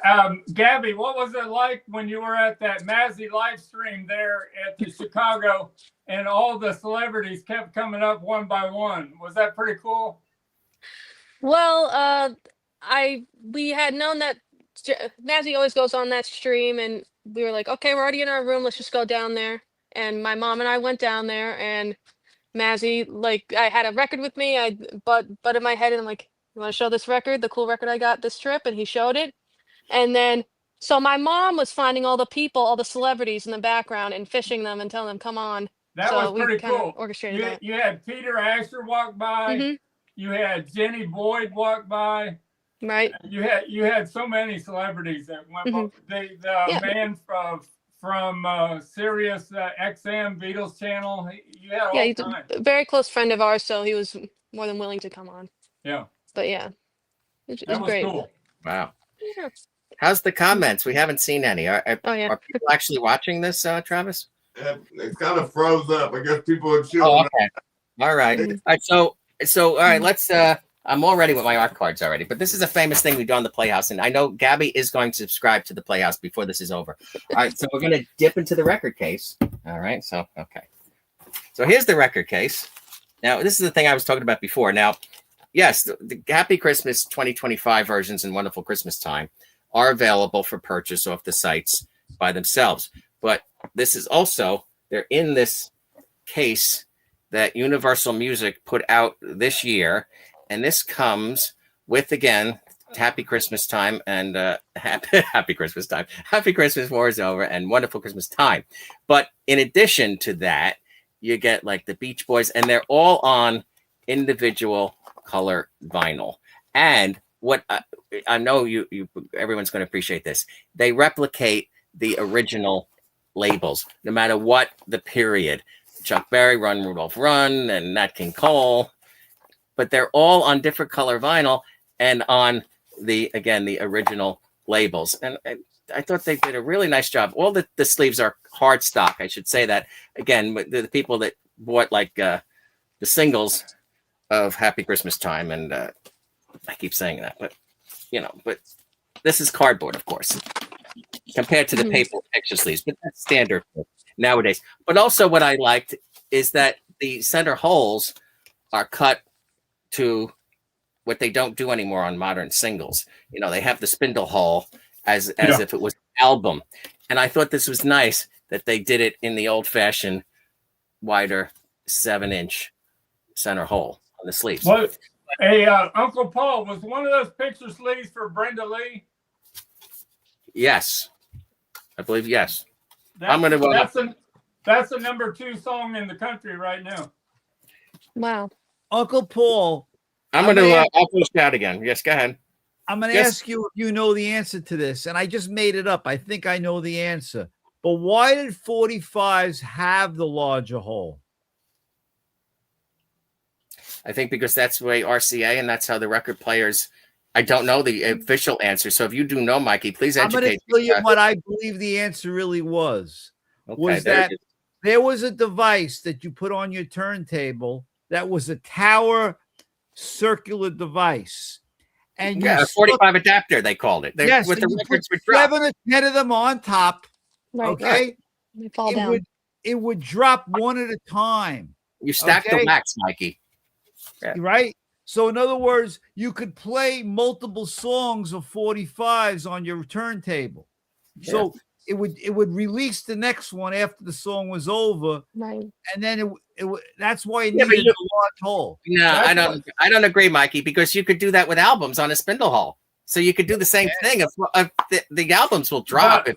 Gabby, what was it like when you were at that Mazzy live stream there at the Chicago and all the celebrities kept coming up one by one? Was that pretty cool? Well, we had known that Mazzy always goes on that stream, and we were like, okay, we're already in our room. Let's just go down there. And my mom and I went down there, and Mazzy, like, I had a record with me. I but in my head, and I'm like, you want to show this record, the cool record I got this trip? And he showed it. And then, so my mom was finding all the people, all the celebrities in the background and fishing them and telling them, come on. That So was we pretty kind of cool. orchestrated that. You had Peter Asher walk by. hmm You had Jenny Boyd walk by. Right. You had so many celebrities that went. Mhm. The Yeah. man from Sirius XM Beatles channel. You had all Yeah, he's kinds. a very close friend of ours, so he was more than willing to come on. Yeah, But yeah, it that was was great. cool. Wow. Yeah. How's the comments? We haven't seen any. Are Oh yeah. people actually watching this, Travis? It's kind of froze up. I guess people are Oh, chilling. okay. All right. Mhm. All right. So, all right. Let's. I'm all ready with my art cards already, but this is a famous thing we do on the Playhouse, and I know Gabby is going to subscribe to the Playhouse before this is over. All right. So we're going to dip into the record case. All right. So, okay. So here's the record case. Now, this is the thing I was talking about before. Now, yes, the Happy Christmas 2025 versions and Wonderful Christmas Time are available for purchase off the sites by themselves. But this is also, they're in this case that Universal Music put out this year. And this comes with, again, Happy Christmas Time and Happy Christmas Time. Happy Christmas, War is Over, and Wonderful Christmas Time. But in addition to that, you get like the Beach Boys, and they're all on individual color vinyl. And what I know everyone's going to appreciate this. They replicate the original labels, no matter what the period. Chuck Berry, Run Rudolph Run, and Nat King Cole. But they're all on different color vinyl and on the original labels. And I thought they did a really nice job. All the sleeves are hard stock. I should say that again. The people that bought like the singles of Happy Christmas Time, and I keep saying that, but but this is cardboard, of course, compared to the paper picture sleeves. But that's standard nowadays. But also, what I liked is that the center holes are cut to what they don't do anymore on modern singles. They have the spindle hole as if it was an album. And I thought this was nice that they did it in the old-fashioned wider 7-inch center hole on the sleeves. What? Hey, Uncle Paul, was one of those picture sleeves for Brenda Lee? Yes. I believe yes. That's the number 2 song in the country right now. Wow. Uncle Paul. I'm going to I'll push out again. Yes, go ahead. I'm going to ask you if you know the answer to this, and I just made it up. I think I know the answer. But why did 45s have the larger hole? I think because that's the way RCA, and that's how the record players. I don't know the official answer. So if you do know, Mikey, please educate me. I'm going to tell you what I believe the answer really was. Okay, was that there was a device that you put on your turntable that was a tower circular device. And a 45 adapter, they called it. Yes, with the records would drop. 7 or 10 of them on top. Right. Okay. They fall down. It would drop one at a time. You stack the wax, Mikey. Yeah. Right? So in other words, you could play multiple songs of 45s on your turntable. Yeah. So it would release the next one after the song was over. Right. And then that's why it needed a large hole. No, I don't agree, Mikey, because you could do that with albums on a spindle hole. So you could do the same thing. If the albums will drop.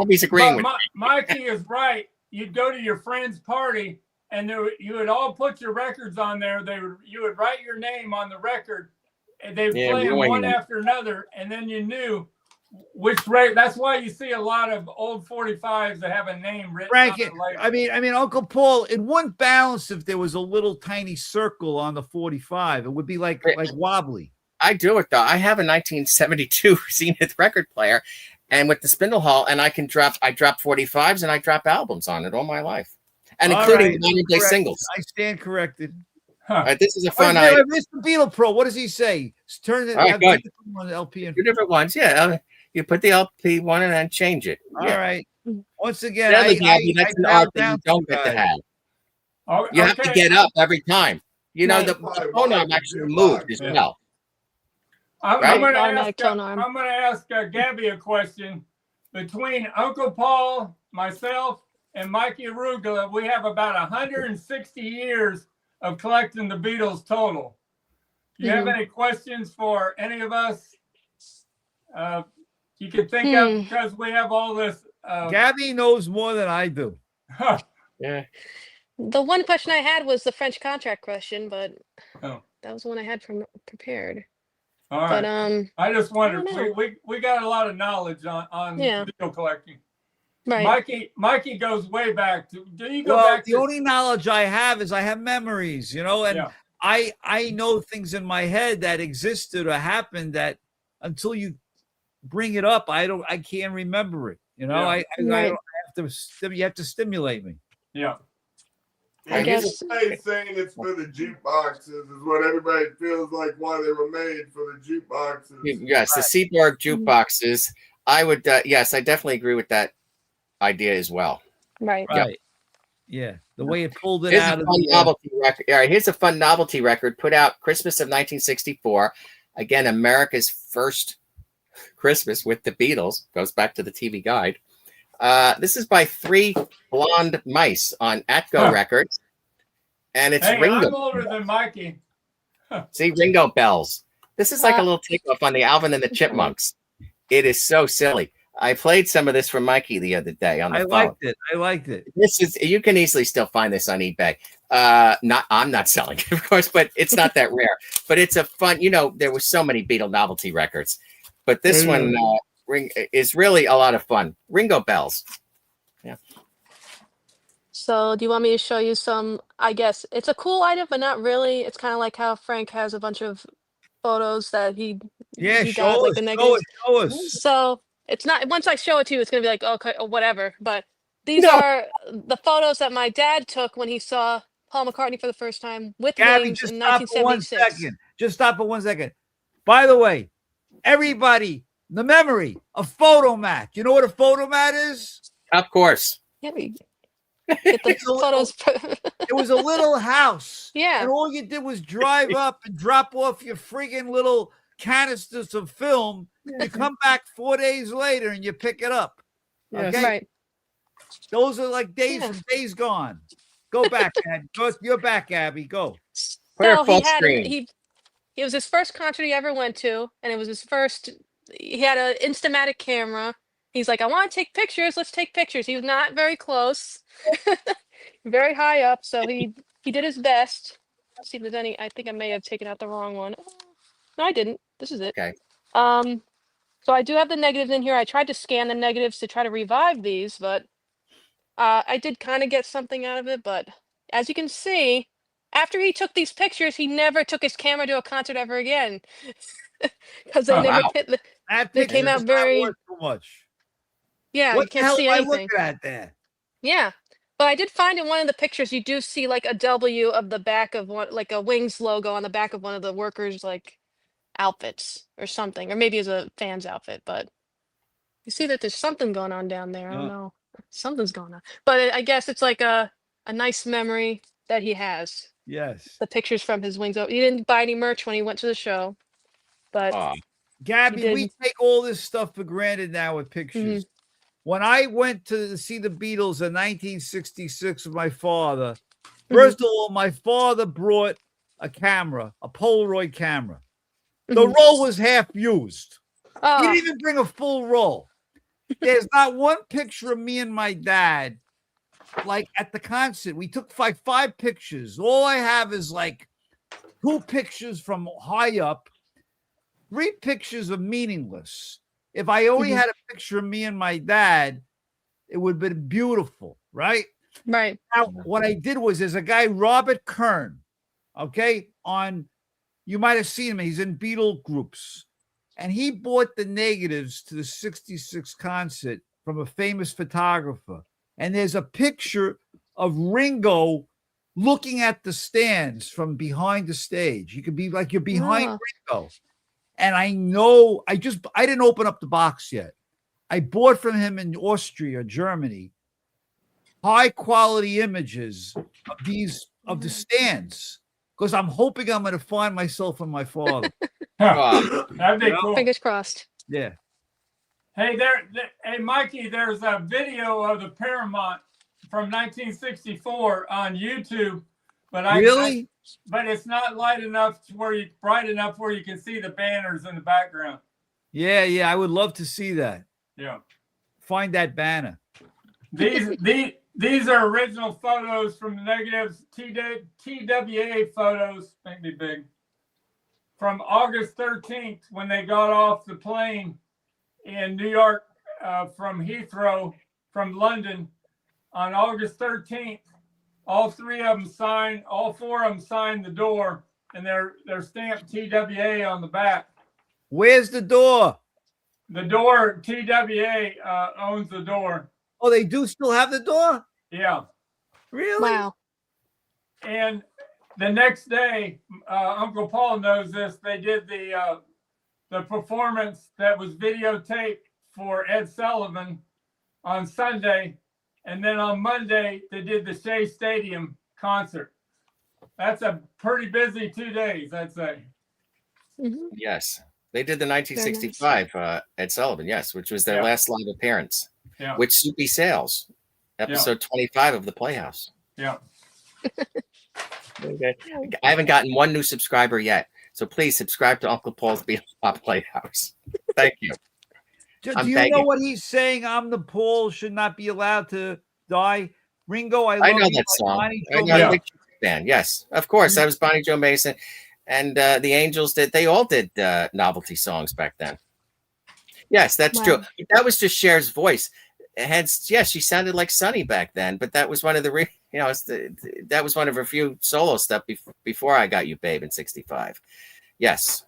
He's agreeing with Mikey is right. You'd go to your friend's party, and you would all put your records on there. You would write your name on the record, and they'd play them one after another, and then you knew which rate. That's why you see a lot of old 45s that have a name written on it later. I mean, Uncle Paul, it wouldn't balance if there was a little tiny circle on the 45. It would be like wobbly. I do it though. I have a 1972 Zenith record player, and with the spindle hole, and I drop 45s and I drop albums on it all my life. and All including right. modern day Correct. singles. I stand corrected. All right, this is a Oh, fun yeah, idea. Mr. Beetle Pro, what does he say? Turn it All right, good. on the LP. Two different ones. Yeah, you put the LP one and then change it. All Yeah. right. Once again, Really, Gabby, that's an bow art that down you to don't get to guys. have. Oh, You have to okay. get up every time. You know, Right. the phone arm actually moved as Yeah. well. I'm Right? going to Automatic ask, tone arm. I'm going to ask Gabby a question. Between Uncle Paul, myself, and Mikey Arugula, we have about 160 years of collecting the Beatles total. Do you have any questions for any of us? You can think of, because we have all this. Gabby knows more than I do. Yeah. The one question I had was the French contract question, but Oh. that was the one I had from prepared. All right. But I just wondered. I don't We got a lot of knowledge on Yeah. Beatle collecting. right. Mikey goes way back. Do you go Well, back? the only knowledge I have is I have memories, you know, and Yeah. I know things in my head that existed or happened that until you bring it up, I can't remember it. You know, Yeah. I Right. don't have to. You have to stimulate me. Yeah. I guess. Everybody's saying it's for the jukeboxes is what everybody feels like why they were made for the jukeboxes. Yes, the Seaborg jukeboxes. I would, yes, I definitely agree with that idea as well. Right. Right. Yeah. The way it pulled it Here's out a of fun the novelty record. All right, here's a fun novelty record put out Christmas of 1964. Again, America's first Christmas with the Beatles. Goes back to the TV guide. This is by Three Blonde Mice on Atco Records. And it's Hey, Ringo. I'm older than Mikey. See, Ringo Bells. This is like a little takeoff on the Alvin and the Chipmunks. It is so silly. I played some of this for Mikey the other day on the phone. I liked it. This is, you can easily still find this on eBay. I'm not selling it, of course, but it's not that rare. But it's a fun, you know, there were so many Beatle novelty records, but this one is really a lot of fun. Ringo Bells. Yeah. So do you want me to show you some? I guess it's a cool item, but not really. It's kind of like how Frank has a bunch of photos that he got, Show like us, the negatives. show us. So it's not, once I show it to you, it's gonna be like, okay, or whatever. But these are the photos that my dad took when he saw Paul McCartney for the first time with Gabby, Wings just in stop for 1 1976. second. Just stop for 1 second. By the way, everybody, the memory, a photo mat. You know what a photo mat is? Of course. Yeah, we get the photos. It was a little house. Yeah. And all you did was drive up and drop off your friggin' little canisters of film. You come back 4 days later and you pick it up. Okay. Right. Those are like days from days gone. Go back, Dad. You're back, Abby. Go. Put her So full he had screen. it was his first concert he ever went to, and it was his first. He had an Instamatic camera. He's like, I want to take pictures. Let's take pictures. He was not very close, very high up. So he did his best. Let's see if there's any. I think I may have taken out the wrong one. No, I didn't. This is it. Okay. So I do have the negatives in here. I tried to scan the negatives to try to revive these, but I did kind of get something out of it. But as you can see, after he took these pictures, he never took his camera to a concert ever again. Because they never wow. hit. That They picture came out does not very. worth too much. Yeah, you What the can't hell see am I anything. looking at there? Yeah, but I did find in one of the pictures you do see like a W of the back of one, like a Wings logo on the back of one of the workers' like outfits or something, or maybe it's a fan's outfit. But you see that there's something going on down there. I don't know, something's going on. But I guess it's like a nice memory that he has. Yes. The pictures from his Wings. He didn't buy any merch when he went to the show, but Gabby, we take all this stuff for granted now with pictures. When I went to see the Beatles in 1966 with my father, first of all, my father brought a camera, a Polaroid camera. The roll was half used. He didn't even bring a full roll. There's not one picture of me and my dad, like at the concert. We took five pictures. All I have is like 2 pictures from high up. 3 pictures are meaningless. If I only had a picture of me and my dad, it would have been beautiful, right? Right. Now, what I did was there's a guy, Robert Kern, okay, you might have seen him. He's in Beatle groups. And he bought the negatives to the 66 concert from a famous photographer. And there's a picture of Ringo looking at the stands from behind the stage. You could be like you're behind Ringo. And I know I didn't open up the box yet. I bought from him in Austria, Germany, high quality images of the stands because I'm hoping I'm going to find myself and my father. That'd be cool. Fingers crossed. Yeah. Hey, hey, Mikey, there's a video of the Paramount from 1964 on YouTube, but but it's not bright enough where you can see the banners in the background. Yeah, I would love to see that. Yeah. Find that banner. These are original photos from the negatives, TWA photos, make me big, from August 13th when they got off the plane in New York from Heathrow, from London, on August 13th. All four of them signed the door, and they're stamped TWA on the back. Where's the door? The door, TWA owns the door. Oh, they do still have the door? Yeah. Really? Wow. And the next day, Uncle Paul knows this. They did the performance that was videotaped for Ed Sullivan on Sunday, and then on Monday they did the Shea Stadium concert. That's a pretty busy 2 days, I'd say. Mm-hmm. Yes, they did the 1965 Ed Sullivan. Yes, which was their last live appearance. Yeah. With Soupy Sales, episode 25 of the Playhouse. Yeah. Okay. I haven't gotten one new subscriber yet, so please subscribe to Uncle Paul's Beatles Playhouse. Thank you. Do you know what he's saying? I'm the Paul should not be allowed to die. Ringo, I know that song. I know a big fan. Yes, of course. That was Bonnie Joe Mason, and the Angels they all did novelty songs back then. Yes, that's true. That was just Cher's voice. Hence, yes, she sounded like Sonny back then, but that was one of the that was one of her few solo stuff before I Got You Babe in '65. Yes,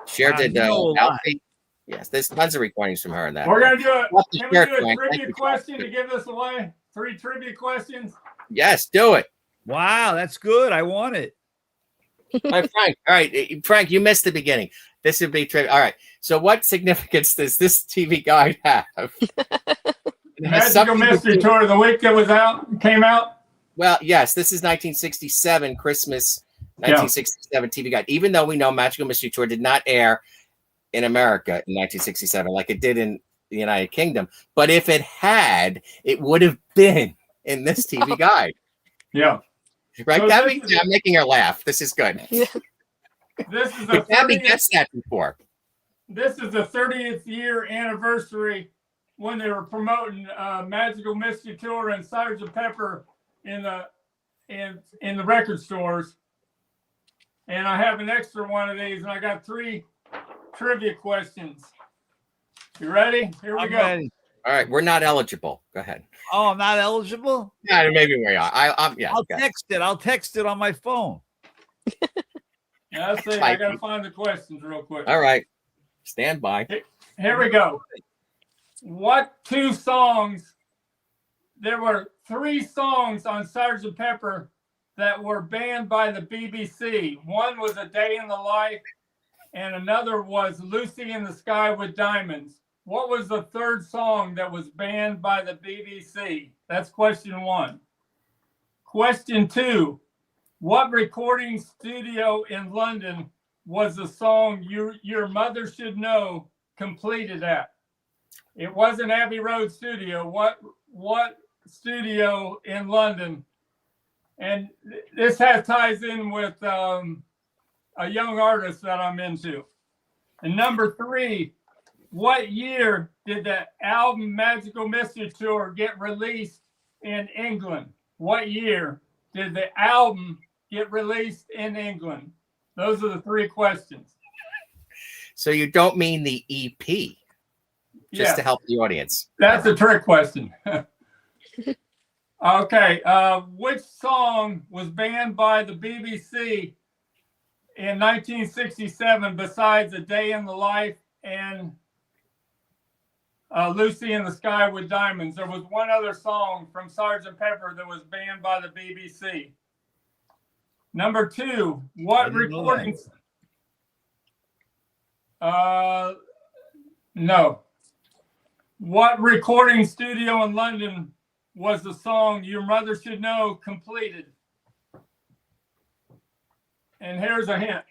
Cher did Alfie. Yes, there's tons of recordings from her in that. We're gonna do it. Can we do a trivia question to give this away? 3 trivia questions. Yes, do it. Wow, that's good. I want it. Frank. All right, Frank, you missed the beginning. This would be trivia. All right. So, what significance does this TV guide have? Magical Mystery Tour, the week that came out. Well, yes, this is 1967 Christmas, 1967 TV guide. Even though we know Magical Mystery Tour did not air in America in 1967 like it did in the United Kingdom, but if it had, it would have been in this TV guide. Yeah. Right, so Gabby? I'm making her laugh. This is good. Yeah. This is the Gabby gets that before. This is the 30th year anniversary when they were promoting Magical Mystery Tour and Sgt. Pepper in the record stores. And I have an extra one of these, and I got 3 trivia questions. You ready? Here we go. Ready. All right, we're not eligible. Go ahead. Oh, I'm not eligible? Yeah, maybe we are. I'll text it. I'll text it on my phone. Let's see. I got to find the questions real quick. All right. Stand by. Here we go. What 2 songs? There were 3 songs on Sgt. Pepper that were banned by the BBC. One was A Day in the Life, and another was Lucy in the Sky with Diamonds. What was the 3rd song that was banned by the BBC? That's question 1. Question 2. What recording studio in London was the song Your Mother Should Know completed at? It wasn't Abbey Road Studio. What studio in London? And this ties in with a young artist that I'm into. And number 3, what year did the album Magical Mystery Tour get released in England? What year did the album get released in England? Those are the 3 questions. So you don't mean the EP, just to help the audience. That's a trick question. Okay. Which song was banned by the BBC in 1967 besides A Day in the Life and Lucy in the Sky with Diamonds. There was one other song from Sgt. Pepper that was banned by the BBC. Number 2, what recordings? No. What recording studio in London was the song Your Mother Should Know completed? And here's a hint.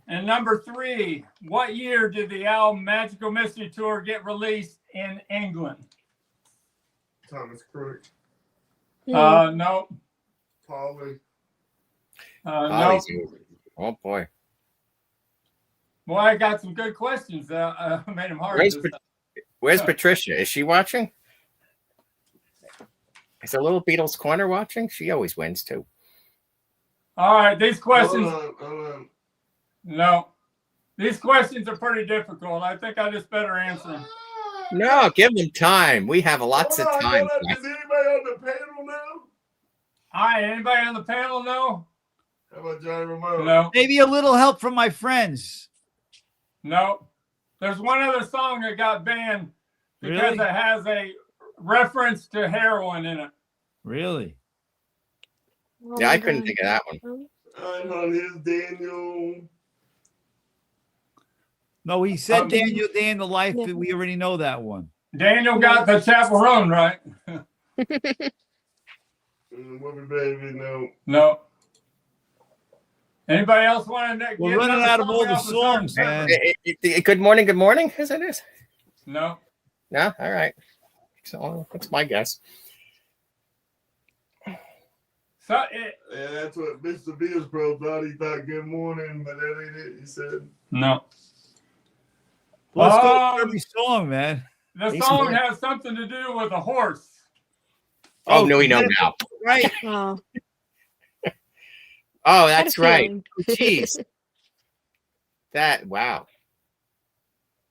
And number 3, what year did the album Magical Mystery Tour get released in England? Thomas Crook. No. Polly. No. Oh boy. Boy, I got some good questions. Made them hard. Where's Patricia? Is she watching? Is a little Beatles Corner watching? She always wins too. All right, these questions. Hold on. No, these questions are pretty difficult. I think I just better answer them. No, give them time. We have lots of time. Is anybody on the panel now? Hi, anybody on the panel know? How about Johnny Ramone? No. Maybe a little help from my friends. No. There's one other song that got banned because Really? it has a reference to heroin in it. Really? Yeah, I couldn't think of that one. I'm on his Daniel. No, he said Okay. Daniel Day in the Life. Yeah. We already know that one. Daniel got the chaperone right. Woman baby, no. No. Anybody else want to get We're running another out of song all the off the songs, Sgt. man. Pepper? Good morning, as it is. No. No, all right. So that's my guess. So Yeah, that's what Mr. Beers Pro thought. He thought good morning, but that ain't it. He said, no. Let's go with every song, man. The He's song smart. has something to do with a horse. Oh, no, we know now. Right. Oh, Oh, had a that's right. feeling. Jeez. Wow.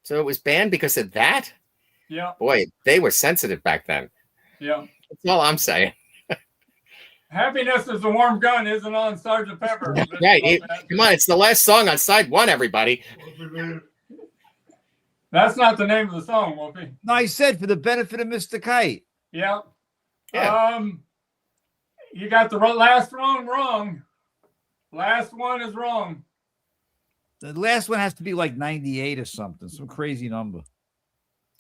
So it was banned because of that? Yeah, Boy, they were sensitive back then. yeah. That's all I'm saying. Happiness is a Warm Gun isn't on Sgt. Pepper. Right. Come on, it's the last song on side 1, everybody. That's not the name of the song, Wolfie. No, I said for the benefit of Mr. Kite. Yeah. Yeah. You got the last one wrong. Last one is wrong. The last one has to be like 98 or something, some crazy number.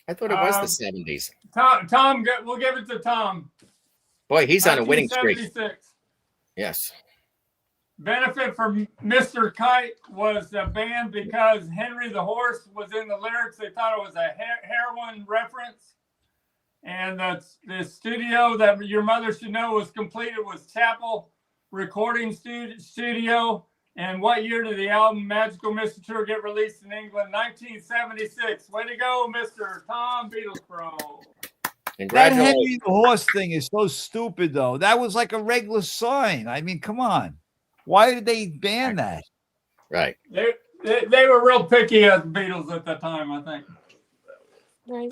I thought it was the 70s. Tom, we'll give it to Tom. Boy, he's on a winning streak. 1976. Yes. Benefit for Mr. Kite was banned because Henry the Horse was in the lyrics. They thought it was a heroin reference. And the studio that Your Mother Should Know was completed was Chapel Recording Studio. And what year did the album Magical Mystery Tour get released in England? 1976. Way to go, Mr. Tom Beatles Pro. That Congratulations. Henry the Horse thing is so stupid, though. That was like a regular sign. I mean, come on. Why did they ban that? Right. They were real picky at the Beatles at that time, I think. right.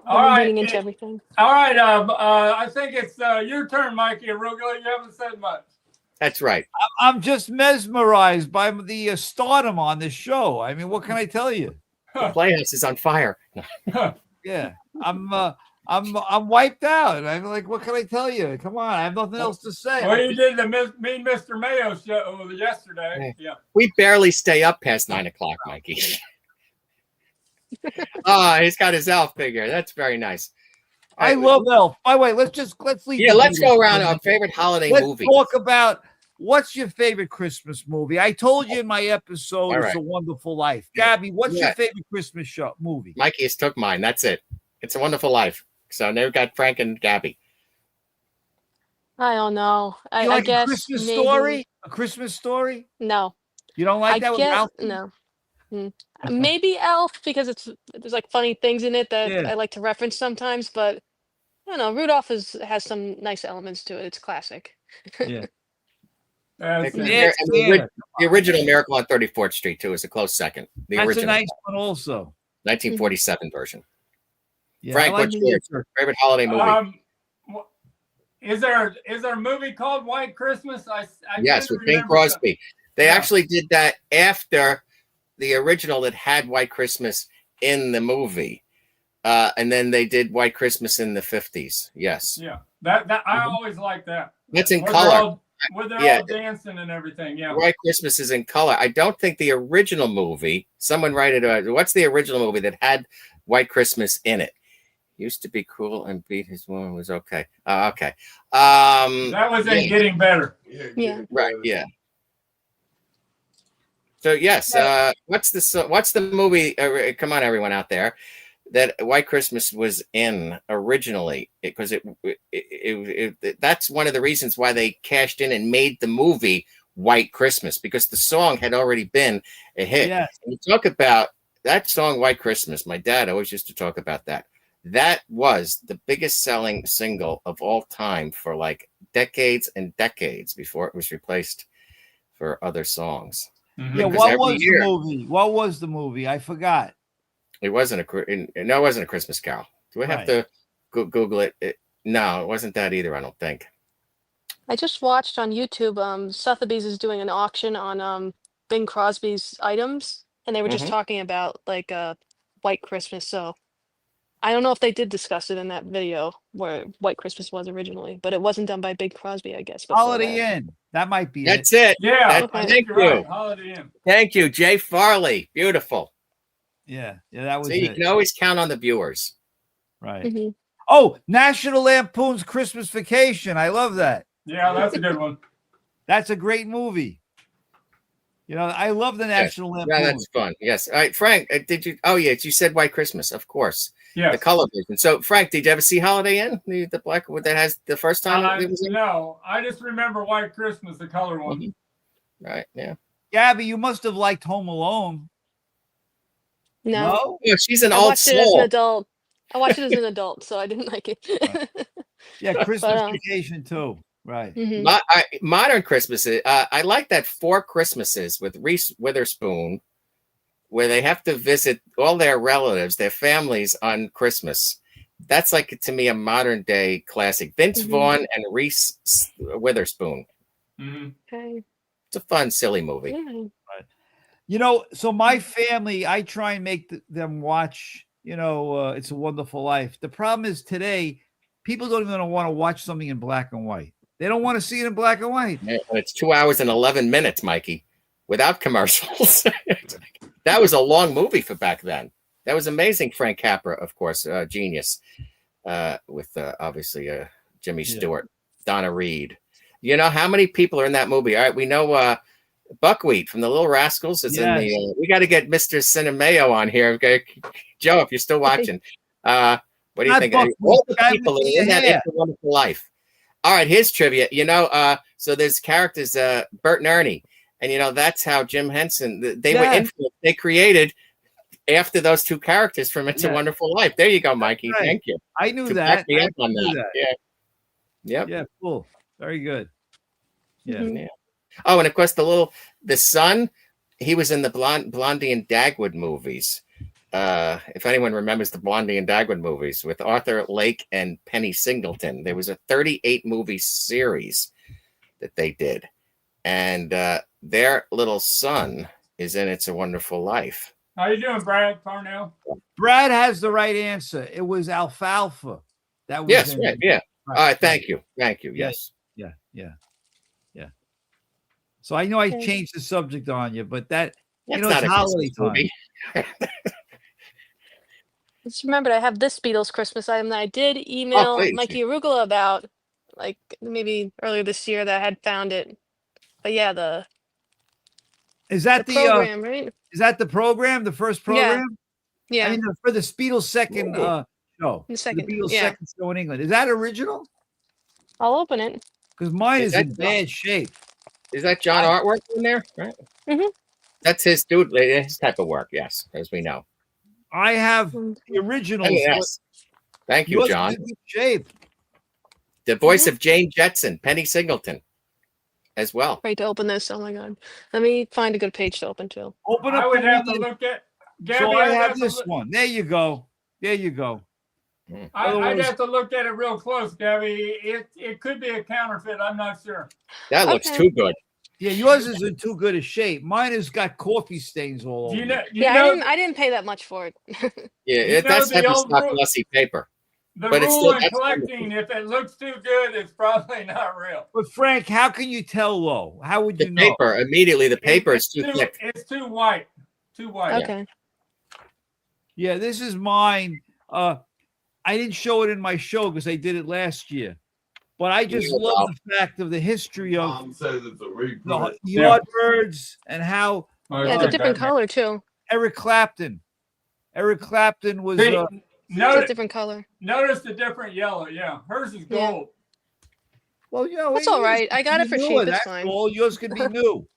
All We're right. getting into everything. All right. I think it's your turn, Mikey Arugula. You haven't said much. That's right. I'm just mesmerized by the stardom on this show. I mean, what can I tell you? The Playhouse is on fire. Yeah, I'm wiped out. I'm like, what can I tell you? Come on, I have nothing else to say. Well, you did the Mean Mr. Mayo show yesterday. Yeah. We barely stay up past 9 o'clock, Mikey. He's got his elf figure. That's very nice. I love Elf. By the way, let's leave. Yeah, the let's Beatles go around for a our minute. favorite holiday Let's movie. talk about what's your favorite Christmas movie. I told you in my episode, All It's right. a Wonderful Life. Gabby, what's Yeah. your favorite Christmas movie? Mikey has took mine. That's it. It's a Wonderful Life. So now we've got Frank and Gabby. I don't know. You I like guess a Christmas maybe, story? A Christmas story? No, You don't like I that with guess Ralph? no. Maybe Elf because there's like funny things in it that Yeah. I like to reference sometimes, but I don't know. Rudolph has some nice elements to it. It's classic. Yeah. That's it. Yeah, And the original Miracle on 34th Street, too, is a close second. The That's a original nice one also. 1947 version. Yeah, Frank, I like what's the yours? answer. Favorite holiday movie? Is there a movie called White Christmas? I Yes, couldn't with Bing remember the- Crosby. They Yeah. actually did that after the original that had White Christmas in the movie. And then they did White Christmas in the 50s. Yes. Yeah. That I always like that. That's in Where color. they're all dancing and everything. Yeah. White Christmas is in color. I don't think the original movie, someone write it. What's the original movie that had White Christmas in it? Used to be cool and beat his woman was okay. Okay. That was in Getting Better. Yeah. Right. Yeah. So yes, what's the movie? Come on, everyone out there, that White Christmas was in originally, because that's one of the reasons why they cashed in and made the movie White Christmas, because the song had already been a hit. Yes. And you talk about that song White Christmas. My dad always used to talk about that. That was the biggest selling single of all time for like decades and decades before it was replaced for other songs. Mm-hmm. Yeah, Because what every was year- the movie? What was the movie? I forgot. It wasn't it wasn't a Christmas Carol. Do I have Right. to Google it? No, it wasn't that either. I don't think. I just watched on YouTube, Sotheby's is doing an auction on Bing Crosby's items, and they were just Mhm. talking about like White Christmas. So I don't know if they did discuss it in that video where White Christmas was originally, but it wasn't done by Bing Crosby, I guess. before Holiday that. Inn. That might be That's it. it. Yeah. That- Okay. I Thank think you're you. right. Holiday Inn. Thank you, Jay Farley. Beautiful. Yeah, that was See, you it. can always count on the viewers. Right. Mhm. Oh, National Lampoon's Christmas Vacation. I love that. Yeah, that's a good one. That's a great movie. You know, I love the National Lampoon. Yeah, that's fun. Yes. All right, Frank. Did you? Oh, yeah. You said White Christmas, of course. The Yes. color version. So, Frank, did you ever see Holiday Inn? The black that has the first time it was in? No, I just remember White Christmas, the color one. Mhm. Right. Yeah. Gabby, you must have liked Home Alone. No, Oh, she's an I old watched it as an soul. adult. I watched it as an adult, so I didn't like it. Yeah, Christmas But, Vacation too. Right. Mhm. Modern Christmases. I like that Four Christmases with Reese Witherspoon, where they have to visit all their relatives, their families on Christmas. That's like, to me, a modern day classic. Vince Mhm. Vaughn and Reese Witherspoon. Mm-hmm. Okay. It's a fun, silly movie. Yeah. You know, so my family, I try and make them watch, It's a Wonderful Life. The problem is today, people don't even want to watch something in black and white. They don't want to see it in black and white. And it's 2 hours and 11 minutes, Mikey, without commercials. That was a long movie for back then. That was amazing. Frank Capra, of course, genius, with obviously Jimmy Stewart, Donna Reed. You know how many people are in that movie? All right, we know Buckwheat from the Little Rascals is in the. We got to get Mr. Cinemayo on here, okay? Joe, if you're still watching. What do you Not think? Buckwheat, All the guy people with are the in that hair. It's a Wonderful Life. All right, here's trivia. So there's characters, Bert and Ernie, and that's how Jim Henson. They were influenced. They created after those two characters from It's a Wonderful Life. There you go, Mikey. Right. Thank you. I knew To that. back me I up on knew that. Yeah. Yep. Yeah, cool. Very good. Yeah. Mhm. Yeah. Oh, and of course the son, he was in the Blondie and Dagwood movies. If anyone remembers the Blondie and Dagwood movies with Arthur Lake and Penny Singleton, there was a 38 movie series that they did, and their little son is in It's a Wonderful Life. How you doing, Brad Parnell? Brad has the right answer. It was Alfalfa. That was Yes, in right. it. Yeah. Right, All right. Thank you. Thank you. Yes. Yes. Yeah. So I know I Okay. changed the subject on you, but that That's it's not a holiday Christmas movie. Just remembered I have this Beatles Christmas item that I did email please. Mikey Arugula about, like maybe earlier this year that I had found it. But yeah, the is that the program, right? is that the program, the first program? Yeah. I mean, for the Beatles second show, The second, the Beatles yeah. second show in England. Is that original? I'll open it. Because mine Is is in that- bad shape. Is that John artwork in there? Right. Mhm. That's his his type of work. Yes, as we know. I have Mm. the originals. Yes. Thank you, Yours is John. in good shape. The voice of Jane Jetson, Penny Singleton, as well. Great to open this. Oh my god. Let me find a good page to open to. Open up. I would the have to one. look at Gabby. So I I'd have to this look- one. There you go. There you go. I'd Otherwise- have to look at it real close, Gabby. It could be a counterfeit. I'm not sure. That looks Okay. too good. Yeah, yours is in too good a shape. Mine has got coffee stains all over. I didn't pay that much for it. Yeah, that's heavy stock glossy paper. The But rule in collecting, if it looks too good, it's probably not real. But Frank, how can you tell though? How would you the know? paper immediately? The paper is too thick. It's too white. Too white. Okay. Yeah, this is mine. I didn't show it in my show because I did it last year. But I just love the fact of the history of Mom says it's a the Yardbirds and how Yeah, it's a different color too. Eric Clapton was It's a different color. Notice the different yellow. Yeah, hers is gold. Well, you know, That's all right. I got it for cheap. It's fine. All yours could be new.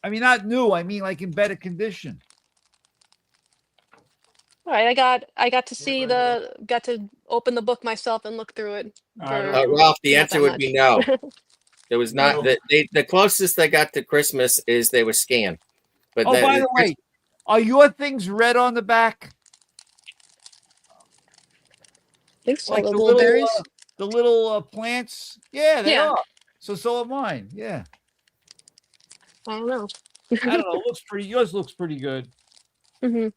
I mean, not new. I mean, like in better condition. All right, I got to open the book myself and look through it. Ralph, the answer would be no. There was not the closest they got to Christmas is they were scanned. But by the way, are your things red on the back? I think so. Like the little berries, the little plants. Yeah, they are. So are mine. Yeah. I don't know. I don't know. It looks pretty. Yours looks pretty good. Mm-hmm.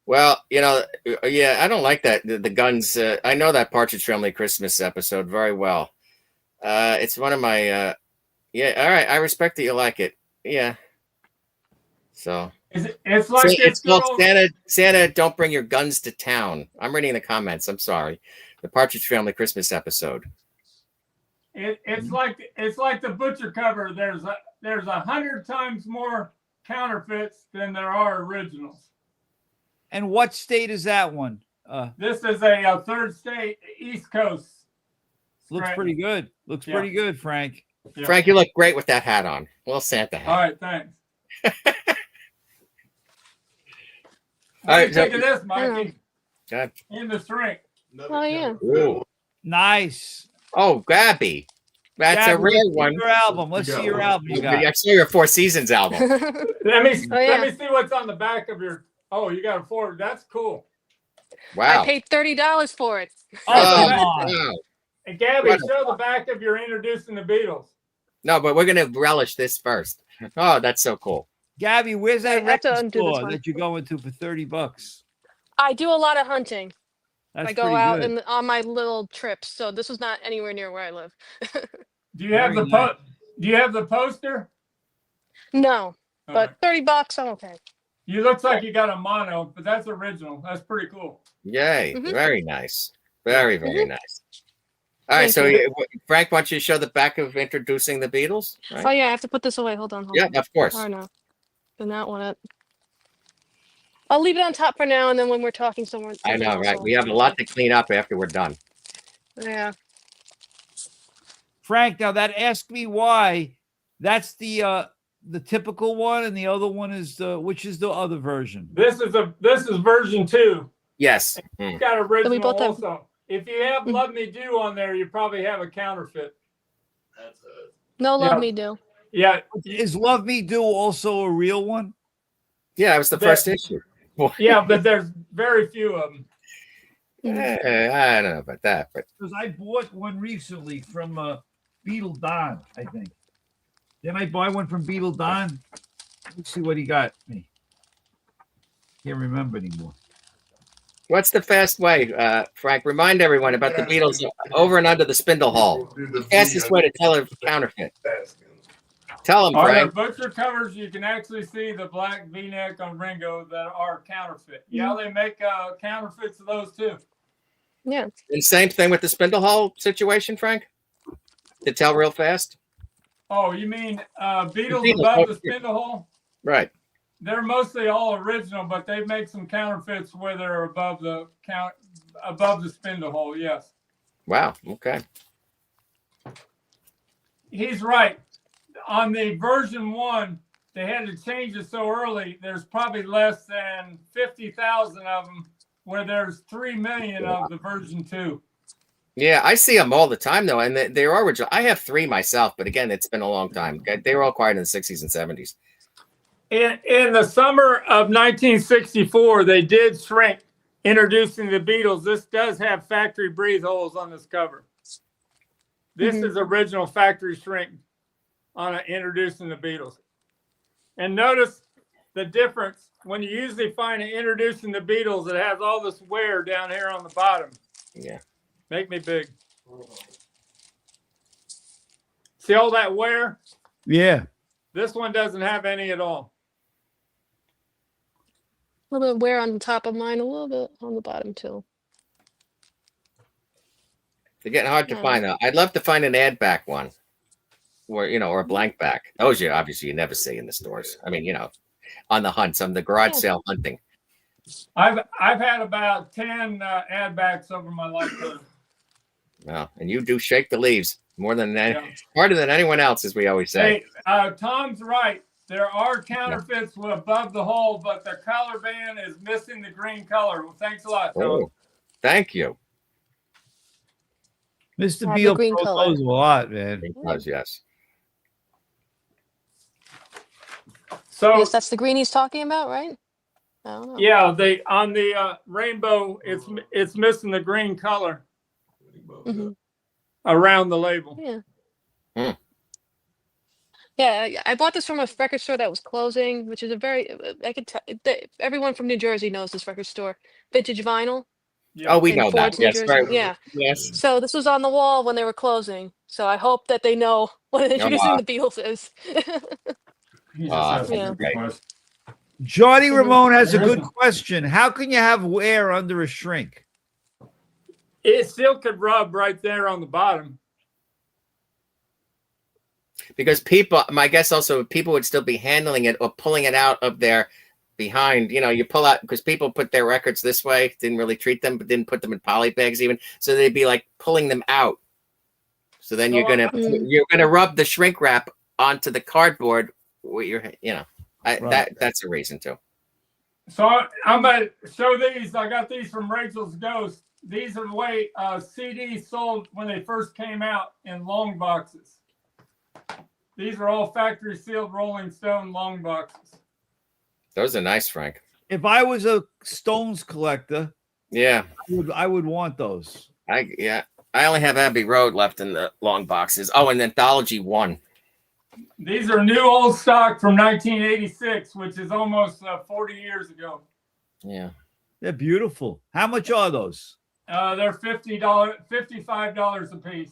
Well, you know, yeah, I don't like that. The guns. I know that Partridge Family Christmas episode very well. It's one of my. Yeah, all right. I respect that you like it. Yeah. So. It's like it's called Santa. Don't bring your guns to town. I'm reading the comments. I'm sorry. The Partridge Family Christmas episode. It's like the butcher cover. There's 100 times more counterfeits than there are originals. And what state is that one? This is a third state, East Coast. Looks pretty good. Looks pretty good, Frank. Yeah. Frank, you look great with that hat on. Well, Santa hat. All right, thanks. All right, think of this, Mikey. God. In the shrink. Oh yeah. Ooh. Nice. Oh, Gabby. That's a rare one. Your album. Let's see your album. You got. I saw your Four Seasons album. Let me see what's on the back of your. Oh, you got a 4. That's cool. Wow. I paid $30 for it. Oh, wow. Hey, Gabby, show the back of your Introducing the Beatles. No, but we're gonna relish this first. Oh, that's so cool. Gabby, where's that record store that you go into for $30? I do a lot of hunting. That's I go out on my little trips, so this is not anywhere near where I live. Do you have Do you have the poster? No, but $30, I'm okay. You looks like you got a mono, but that's original. That's pretty cool. Yay! Very nice. Very nice. All right, so Frank wants you to show the back of Introducing the Beatles. Right? Oh yeah, I have to put this away. Hold on. Yeah, of course. Oh no, then that one. I'll leave it on top for now, and then when we're talking somewhere. I know, right? We have a lot to clean up after we're done. Yeah. Frank, now that Ask Me Why, that's the typical one, and the other one is which is the other version? This is version 2. Yes. It's got original also. If you have Love Me Do on there, you probably have a counterfeit. That's it. No Love Me Do. Yeah. Is Love Me Do also a real one? Yeah, it was the first issue. Yeah, but there's very few of them. I don't know about that, but because I bought one recently from Beetle Don, I think. Didn't I buy one from Beetle Don? Let's see what he got me. Can't remember anymore. What's the fast way, Frank? Remind everyone about the Beatles over and under the spindle hole. The fastest way to tell a counterfeit. Tell them, Frank. On the butcher covers, you can actually see the black V-neck on Ringo that are counterfeit. Yeah, they make counterfeits of those too. Yeah. And same thing with the spindle hole situation, Frank? To tell real fast? Oh, you mean Beatles above the spindle hole? Right. They're mostly all original, but they make some counterfeits where they're above the spindle hole. Yes. Wow. Okay. He's right. On the version 1, they had to change it so early. There's probably less than 50,000 of them, where there's 3 million of the version 2. Yeah, I see them all the time though, and they're original. I have 3 myself, but again, it's been a long time. They were all acquired in the 60s and 70s. In the summer of 1964, they did shrink Introducing the Beatles. This does have factory breathe holes on this cover. This is original factory shrink. on introducing the Beatles. And notice the difference when you usually find an introducing the Beatles, it has all this wear down here on the bottom. Yeah. Make me big. See all that wear? Yeah. This one doesn't have any at all. A little bit of wear on the top of mine, a little bit on the bottom too. They're getting hard to find out. I'd love to find an ad back one, or or a blank back. Those you obviously you never see in the stores. I mean, on the hunts, on the garage sale hunting. I've had about 10 ad backs over my lifetime. Well, and you do shake the leaves more than harder than anyone else, as we always say. Hey, Tom's right. There are counterfeits above the hole, but the color band is missing the green color. Well, thanks a lot, Tom. Oh, thank you. Mr. Beal knows a lot, man. He does, yes. So yes, that's the green he's talking about, right? I don't know. Yeah, on the rainbow, it's missing the green color around the label. Yeah. Hmm. Yeah, I bought this from a record store that was closing, which is a very, I could tell, everyone from New Jersey knows this record store, Vintage Vinyl. Yeah. Oh, we in know Ford's, that. New Yes, Jersey. right. Yeah. Yes. So this was on the wall when they were closing. So I hope that they know what introducing the Beatles is. Yeah. Johnny Ramone has a good question. How can you have wear under a shrink? It still could rub right there on the bottom. Because people, my guess also, people would still be handling it or pulling it out of their behind. You pull out, because people put their records this way, didn't really treat them, but didn't put them in poly bags even. So they'd be like pulling them out. So then you're gonna rub the shrink wrap onto the cardboard. That's a reason too. So I'm going to show these. I got these from Rachel's Ghost. These are the way CDs sold when they first came out in long boxes. These are all factory sealed Rolling Stone long boxes. Those are nice, Frank. If I was a Stones collector, yeah, I would want those. I only have Abbey Road left in the long boxes. Oh, and Anthology 1. These are new old stock from 1986, which is almost 40 years ago. Yeah. They're beautiful. How much are those? They're $55 a piece.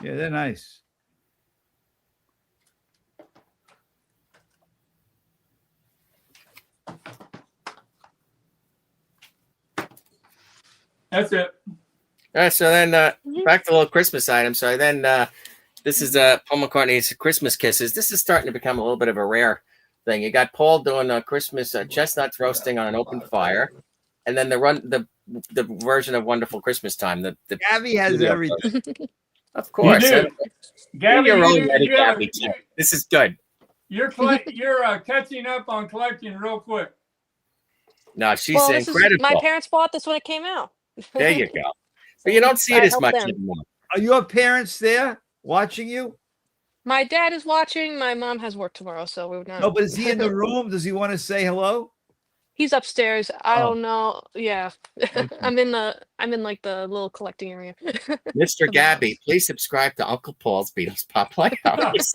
Yeah, they're nice. That's it. All right, so then back to the little Christmas item. So then this is Paul McCartney's Christmas Kisses. This is starting to become a little bit of a rare thing. You got Paul doing a Christmas chestnuts roasting on an open fire, and then the version of Wonderful Christmas Time. The Gabby has everything. Of course. Gabby, this is good. You're catching up on collecting real quick. No, she's incredible. My parents bought this when it came out. There you go. But you don't see it as much anymore. Are your parents there watching you? My dad is watching. My mom has work tomorrow, so we're not. No, but is he in the room? Does he want to say hello? He's upstairs. I don't know. Yeah. Okay. I'm in like the little collecting area. Mr. Gabby, please subscribe to Uncle Paul's Beatles Pop Playhouse.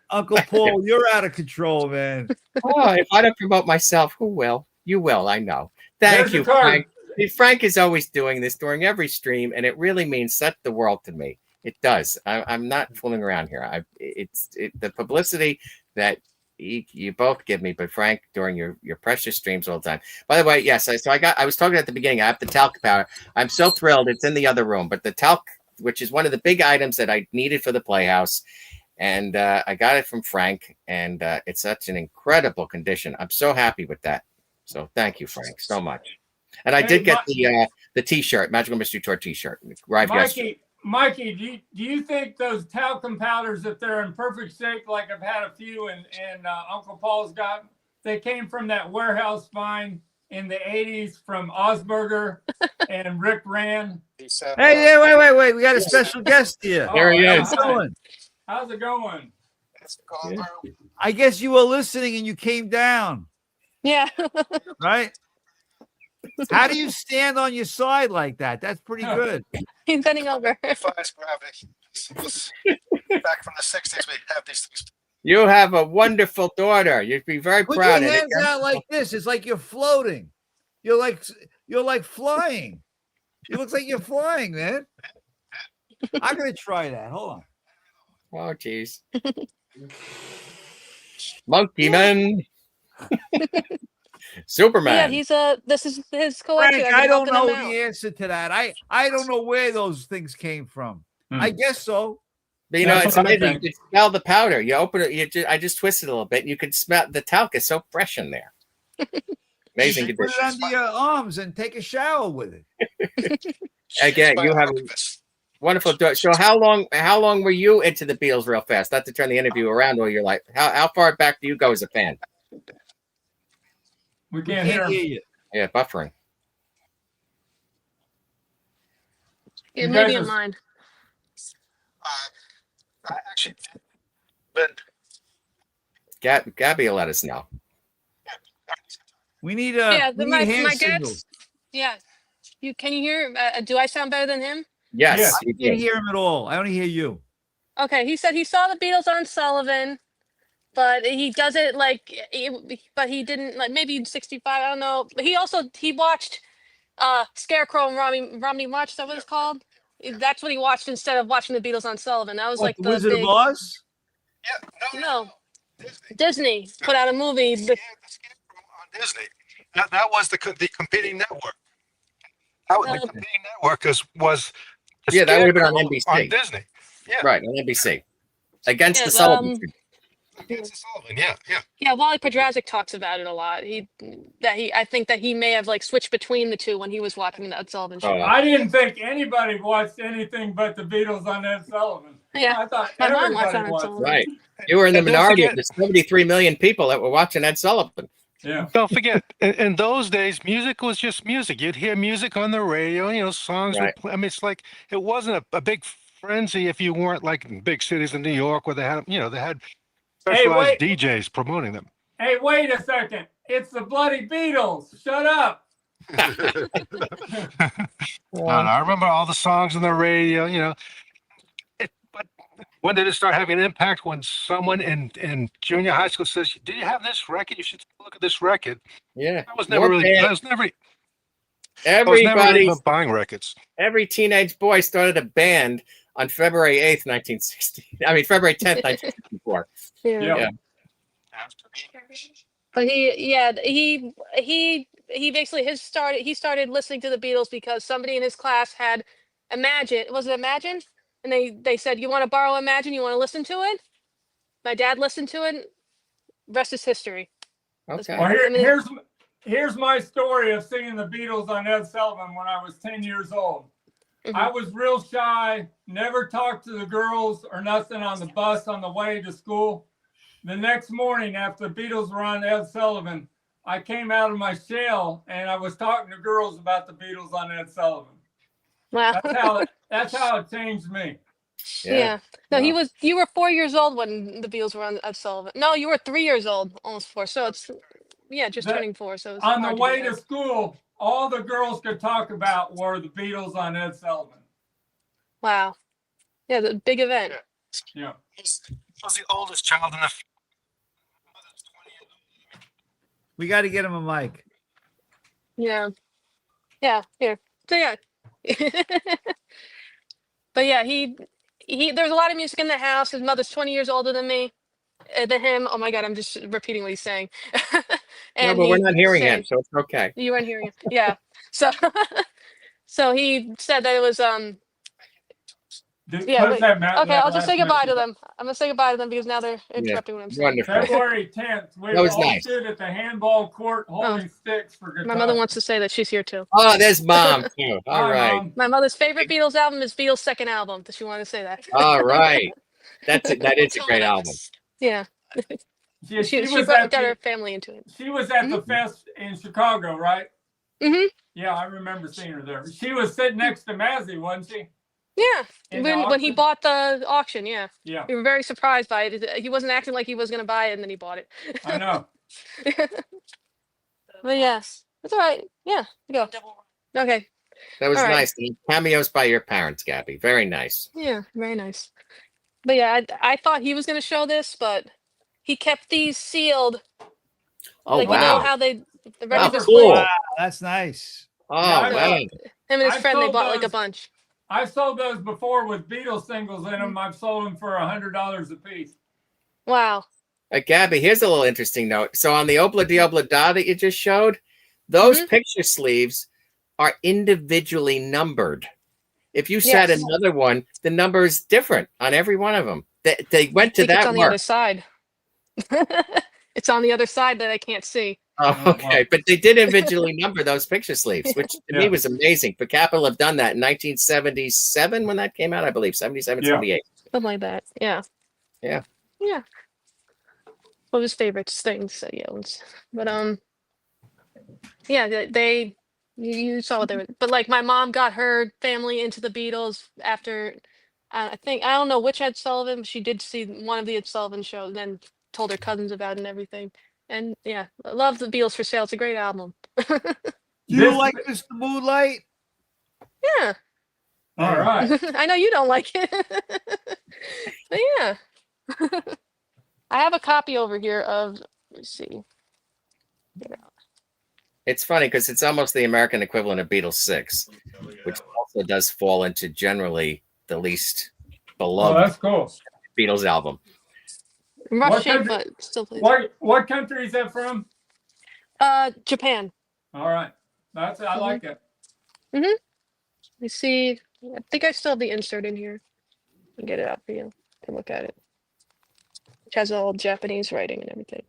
Uncle Paul, you're out of control, man. Oh, if I don't promote myself, who will? You will, I know. Thank you, Frank. Frank is always doing this during every stream, and it really means such the world to me. It does. I'm not fooling around here. It's the publicity that you both give me, but Frank, during your precious streams all the time. By the way, yes. I was talking at the beginning. I have the talc powder. I'm so thrilled. It's in the other room, but the talc, which is one of the big items that I needed for the Playhouse, and I got it from Frank, and it's such an incredible condition. I'm so happy with that. So thank you, Frank, so much. And I did get the T-shirt, Magical Mystery Tour T-shirt. Mikey, do you think those talcum powders, if they're in perfect shape, like I've had a few and Uncle Paul's got, they came from that warehouse find in the 80s from Osberger and Rick Rand? Hey, wait. We got a special guest here. There he is. How's it going? Yeah. I guess you were listening and you came down. Yeah. Right? How do you stand on your side like that? That's pretty good. He's bending over. Defies gravity. Back from the 60s, we have these things. You have a wonderful daughter. You'd be very Put proud your of it. hands out like this. It's like you're floating. You're like flying. It looks like you're flying, man. I'm gonna try that. Hold on. Oh, jeez. Monkey Man. Superman. Yeah, he's this is his collection. Frank, I've I been don't helping know him out. the answer to that. I don't know where those things came from. I guess so. But, you know, That's it's what I amazing. think. You can smell the powder. You open it. I just twisted a little bit. And you can smell the talc is so fresh in there. Amazing Put it condition. under your arms and take a shower with it. Again, you have a wonderful daughter. So how long were you into the Beatles real fast? Not to turn the interview around all your life. How far back do you go as a fan? We can't hear him. you. Yeah, buffering. It You may be guys in are- mine. I actually been Gabby will let us know. We need Yeah, we my need hand my signals. dad's. Yeah, can you hear? Do I sound better than him? Yes, Yeah. I can't hear him at all. I only hear you. Okay, he said he saw the Beatles on Sullivan, but he does it but he didn't like maybe in '65. I don't know. But he watched Scarecrow and Romney March. Is that what it's called? That's what he watched instead of watching the Beatles on Sullivan. That was What, like the the Wizard big of Oz? Yeah, no. Disney. Disney put out a movie. The Scarecrow on Disney. That was the competing network. That was the competing network was the Yeah, that would have been on Scarecrow NBC. on Disney. Yeah, Right, on NBC. Against Yeah, the Sullivan. against the Sullivan. Yeah. Yeah, Wally Podrazik talks about it a lot. I think that he may have like switched between the two when he was watching that Sullivan show. Oh, I didn't think anybody watched anything but the Beatles on Ed Sullivan. Yeah, I thought my mom everybody watched on Ed watched. Sullivan. right. You were in the And don't minority of forget- the 73 million people that were watching Ed Sullivan. Yeah. Don't forget, in those days, music was just music. You'd hear music on the radio, songs Right. would play. I mean, it's like it wasn't a big frenzy if you weren't like in big cities in New York where they had, they had specialized DJs promoting them. Hey, wait a second. It's the bloody Beatles. Shut up. No, I remember all the songs on the radio, but when did it start having an impact? When someone in junior high school says, "Did you have this record? You should look at this record." Yeah. That was never More really. band- That was never really Everybody, about buying records. every teenage boy started a band on February 8th, 1960. I mean, February 10th, 1964. Yeah. Yeah. But he basically he started listening to the Beatles because somebody in his class had Imagine. Was it Imagine? And they said, "You want to borrow Imagine? You want to listen to it?" My dad listened to it. Rest is history. Okay. Well, I mean- here's my story of singing the Beatles on Ed Sullivan when I was 10 years old. Mhm. I was real shy, never talked to the girls or nothing on the bus on the way to school. The next morning after the Beatles were on Ed Sullivan, I came out of my shell and I was talking to girls about the Beatles on Ed Sullivan. Wow. That's how it changed me. Yeah. No, Wow. you were 4 years old when the Beatles were on Ed Sullivan. No, you were 3 years old, almost 4. So it's just That- turning 4. So it's On the hard way do to that. school, all the girls could talk about were the Beatles on Ed Sullivan. Wow. Yeah, the big event. Yeah. I was the oldest child in the. We got to get him a mic. Yeah. Yeah, here. So yeah. But yeah, he there's a lot of music in the house. His mother's 20 years older than me. Than him. Oh my god, I'm just repeating what he's saying. No, And but we're he not hearing said- him, so it's okay. You weren't hearing it. Yeah. So so he said that it was Yeah, Put wait. that ma- okay, that I'll just say last goodbye to message. them. I'm gonna say goodbye to them because now they're interrupting what I'm saying. Wonderful. February 10th, we That was all nice. stood at the handball court holding sticks for guitar. My mother wants to say that she's here too. Oh, there's Mom, too. All Hi, right. Mom. My mother's favorite Beatles album is Beatles' second album. Does she want to say that? All right. That is a great album. Yeah. She, She was at got her the, family into it. she was at the fest in Chicago, right? Mhm. Yeah, I remember seeing her there. She was sitting next to Mazzy, wasn't she? Yeah. In the When he auction? bought the auction, yeah. Yeah, We were very surprised by it. He wasn't acting like he was gonna buy it and then he bought it. I know. But yes. That's all right. Yeah. Go. Okay. That was All right. nice. The cameos by your parents, Gabby. Very nice. Yeah, very nice. But yeah, I thought he was going to show this, but he kept these sealed. Oh, Like, you know wow. how the Oh, record display. cool. Wow, that's nice. Oh, Yeah, wow. Him and his I've friend, they sold bought like a those. bunch. I've sold those before with Beatles singles in them. I've sold them for $100 a piece. Wow. Gabby, here's a little interesting note. So on the Obla Di Obla Da that you just showed, those picture sleeves are individually numbered. If you set Yes. another one, the number is different on every one of them. They went to I think it's that on the work. other side. It's on the other side that I can't see. Oh, okay, but they did individually number those picture sleeves, which to me Yeah. was amazing. For Capitol have done that in 1977 when that came out, I believe, 77, Yeah. 78. Something like that. Yeah. Yeah. Yeah. One of his favorite things. So yeah. But yeah, they you saw what they were. But like my mom got her family into the Beatles after. I think I don't know which Ed Sullivan. But she did see one of the Ed Sullivan shows, and then told her cousins about it and everything. And yeah, I love the Beatles for Sale. It's a great album. Do you like Mr. Moonlight? Yeah. All right. I know you don't like it. But yeah. I have a copy over here of, let's see. It's funny because it's almost the American equivalent of Beatles 6, which also does fall into generally the least Oh, beloved that's cool. Beatles album. Rough What shape, country- but still plays. What country is that from? Japan. All right. I like it. You see, I think I still have the insert in here. I'll get it out for you to look at it. Which has all Japanese writing and everything.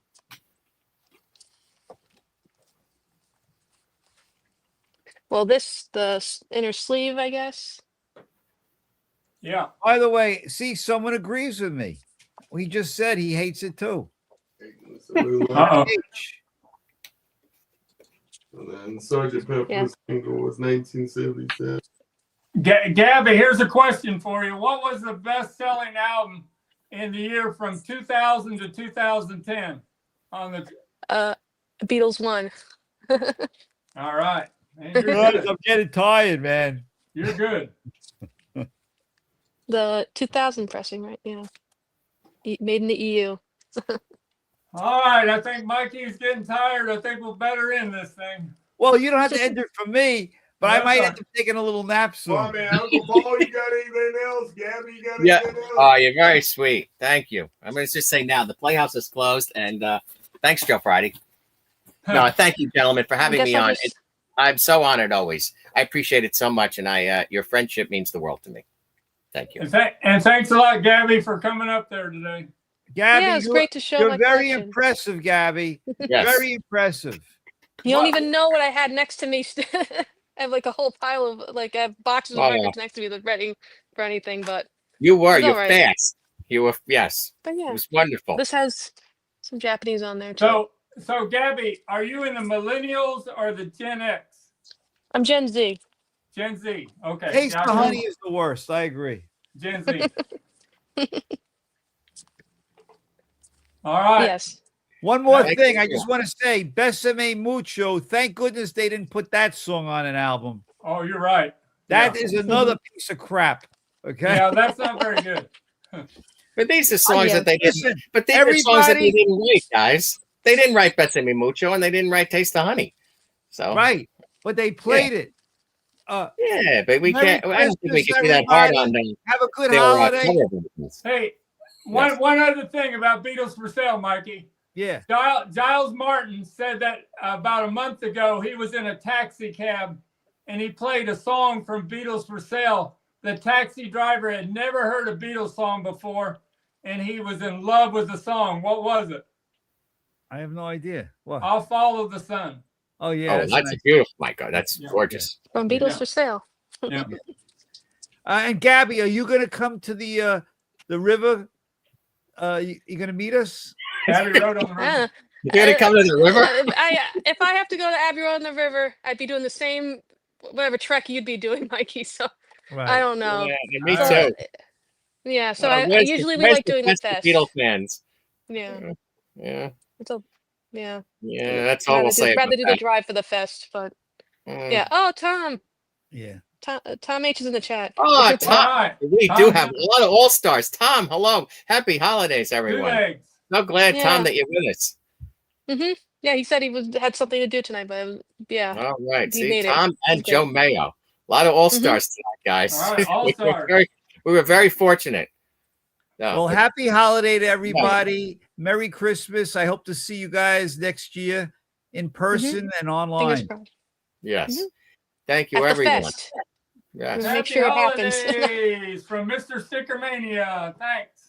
Well, the inner sleeve, I guess. Yeah. By the way, see, someone agrees with me. He just said he hates it too. Uh-oh. And then Sgt. Pepper's single was 1977. Gabby, here's a question for you. What was the best-selling album in the year from 2000 to 2010? On the Beatles 1. all right. Man, you're Guys, good. I'm getting tired, man. You're good. The 2000 pressing, right? Yeah. Made in the EU. All right. I think Mikey's getting tired. I think we'll better end this thing. Well, you don't have to end it for me, but I That's might fine. end up taking a little nap soon. Well, man, Uncle Paul, you got anything else? Gabby, you got Yeah. anything else? Oh, you're very sweet. Thank you. I'm going to just say now the Playhouse is closed, and thanks, Joe Friday. No, thank you, gentlemen, for having Guess me I'll on. just- I'm so honored always. I appreciate it so much, and your friendship means the world to me. Thank you. And thanks a lot, Gabby, for coming up there today. Gabby, Yeah, it's great to show you're my very collection. impressive, Gabby. Yes. Very impressive. You don't What- even know what I had next to me. I have like a whole pile of I have boxes of Oh. records next to me that's ready for anything. But You were. It's You're all right. fast. You were. Yes. but It yeah, was wonderful. this has some Japanese on there too. So Gabby, are you in the millennials or the Gen X? I'm Gen Z. Gen Z. Okay. Taste Yeah, the honey is the worst. I agree. Gen Z. All right. Yes. One more Thank thing. you. I just want to say, Besame Mucho. Thank goodness they didn't put that song on an album. Oh, you're right. That Yeah. is another piece of crap. Okay. Yeah, that's not very good. But these are songs yeah. that they didn't. Listen, But these are songs that they everybody- didn't write, guys. They didn't write Besame Mucho, and they didn't write Taste the Honey. So Right. But they played it. yeah, but we Merry can't. I don't think we Christmas, can be that hard everybody. on them. Have a good Their, holiday. cover versions. Hey, Yes. one other thing about Beatles for Sale, Mikey. Yeah. Giles Martin said that about a month ago he was in a taxi cab and he played a song from Beatles for Sale. The taxi driver had never heard a Beatles song before and he was in love with the song. What was it? I have no idea. What? I'll Follow the Sun. Oh, yeah. Oh, that's that's nice. beautiful. My God, that's Yeah. gorgeous. From Beatles Yeah. for Sale. Yeah. And Gabby, are you going to come to the river? You going to meet us? Abbey Road on the Yeah. River. You're gonna come to the river? If I have to go to Abbey Road on the river, I'd be doing the same whatever trek you'd be doing, Mikey. So I don't know. Yeah, me All too. right. Yeah, so Where's I the- usually we where's like doing the best fest. Beatle fans. Yeah, Yeah, it's a yeah. yeah. That's all we'll say Rather about do the that. drive for the fest, but yeah. Oh, Tom. Yeah. Tom H is in the chat. Oh, Tom. All right. We do have a lot of all-stars. Tom, hello. Happy holidays, Two everyone. eggs. So glad, Yeah. Tom, that you're with us. Yeah, he said he had something to do tonight, but yeah. All right. He See, made it. Tom and He's Joe good. Mayo. A lot of all-stars tonight, guys. All right, all-stars. We were very fortunate. No, Well, but- happy holiday to everybody. Merry Christmas. I hope to see you guys next year in person and Fingers online. crossed. yes. Mhm. Thank you, At the everyone. fest. Yes. Make Happy sure it happens. holidays from Mr. Stickermania. Thanks.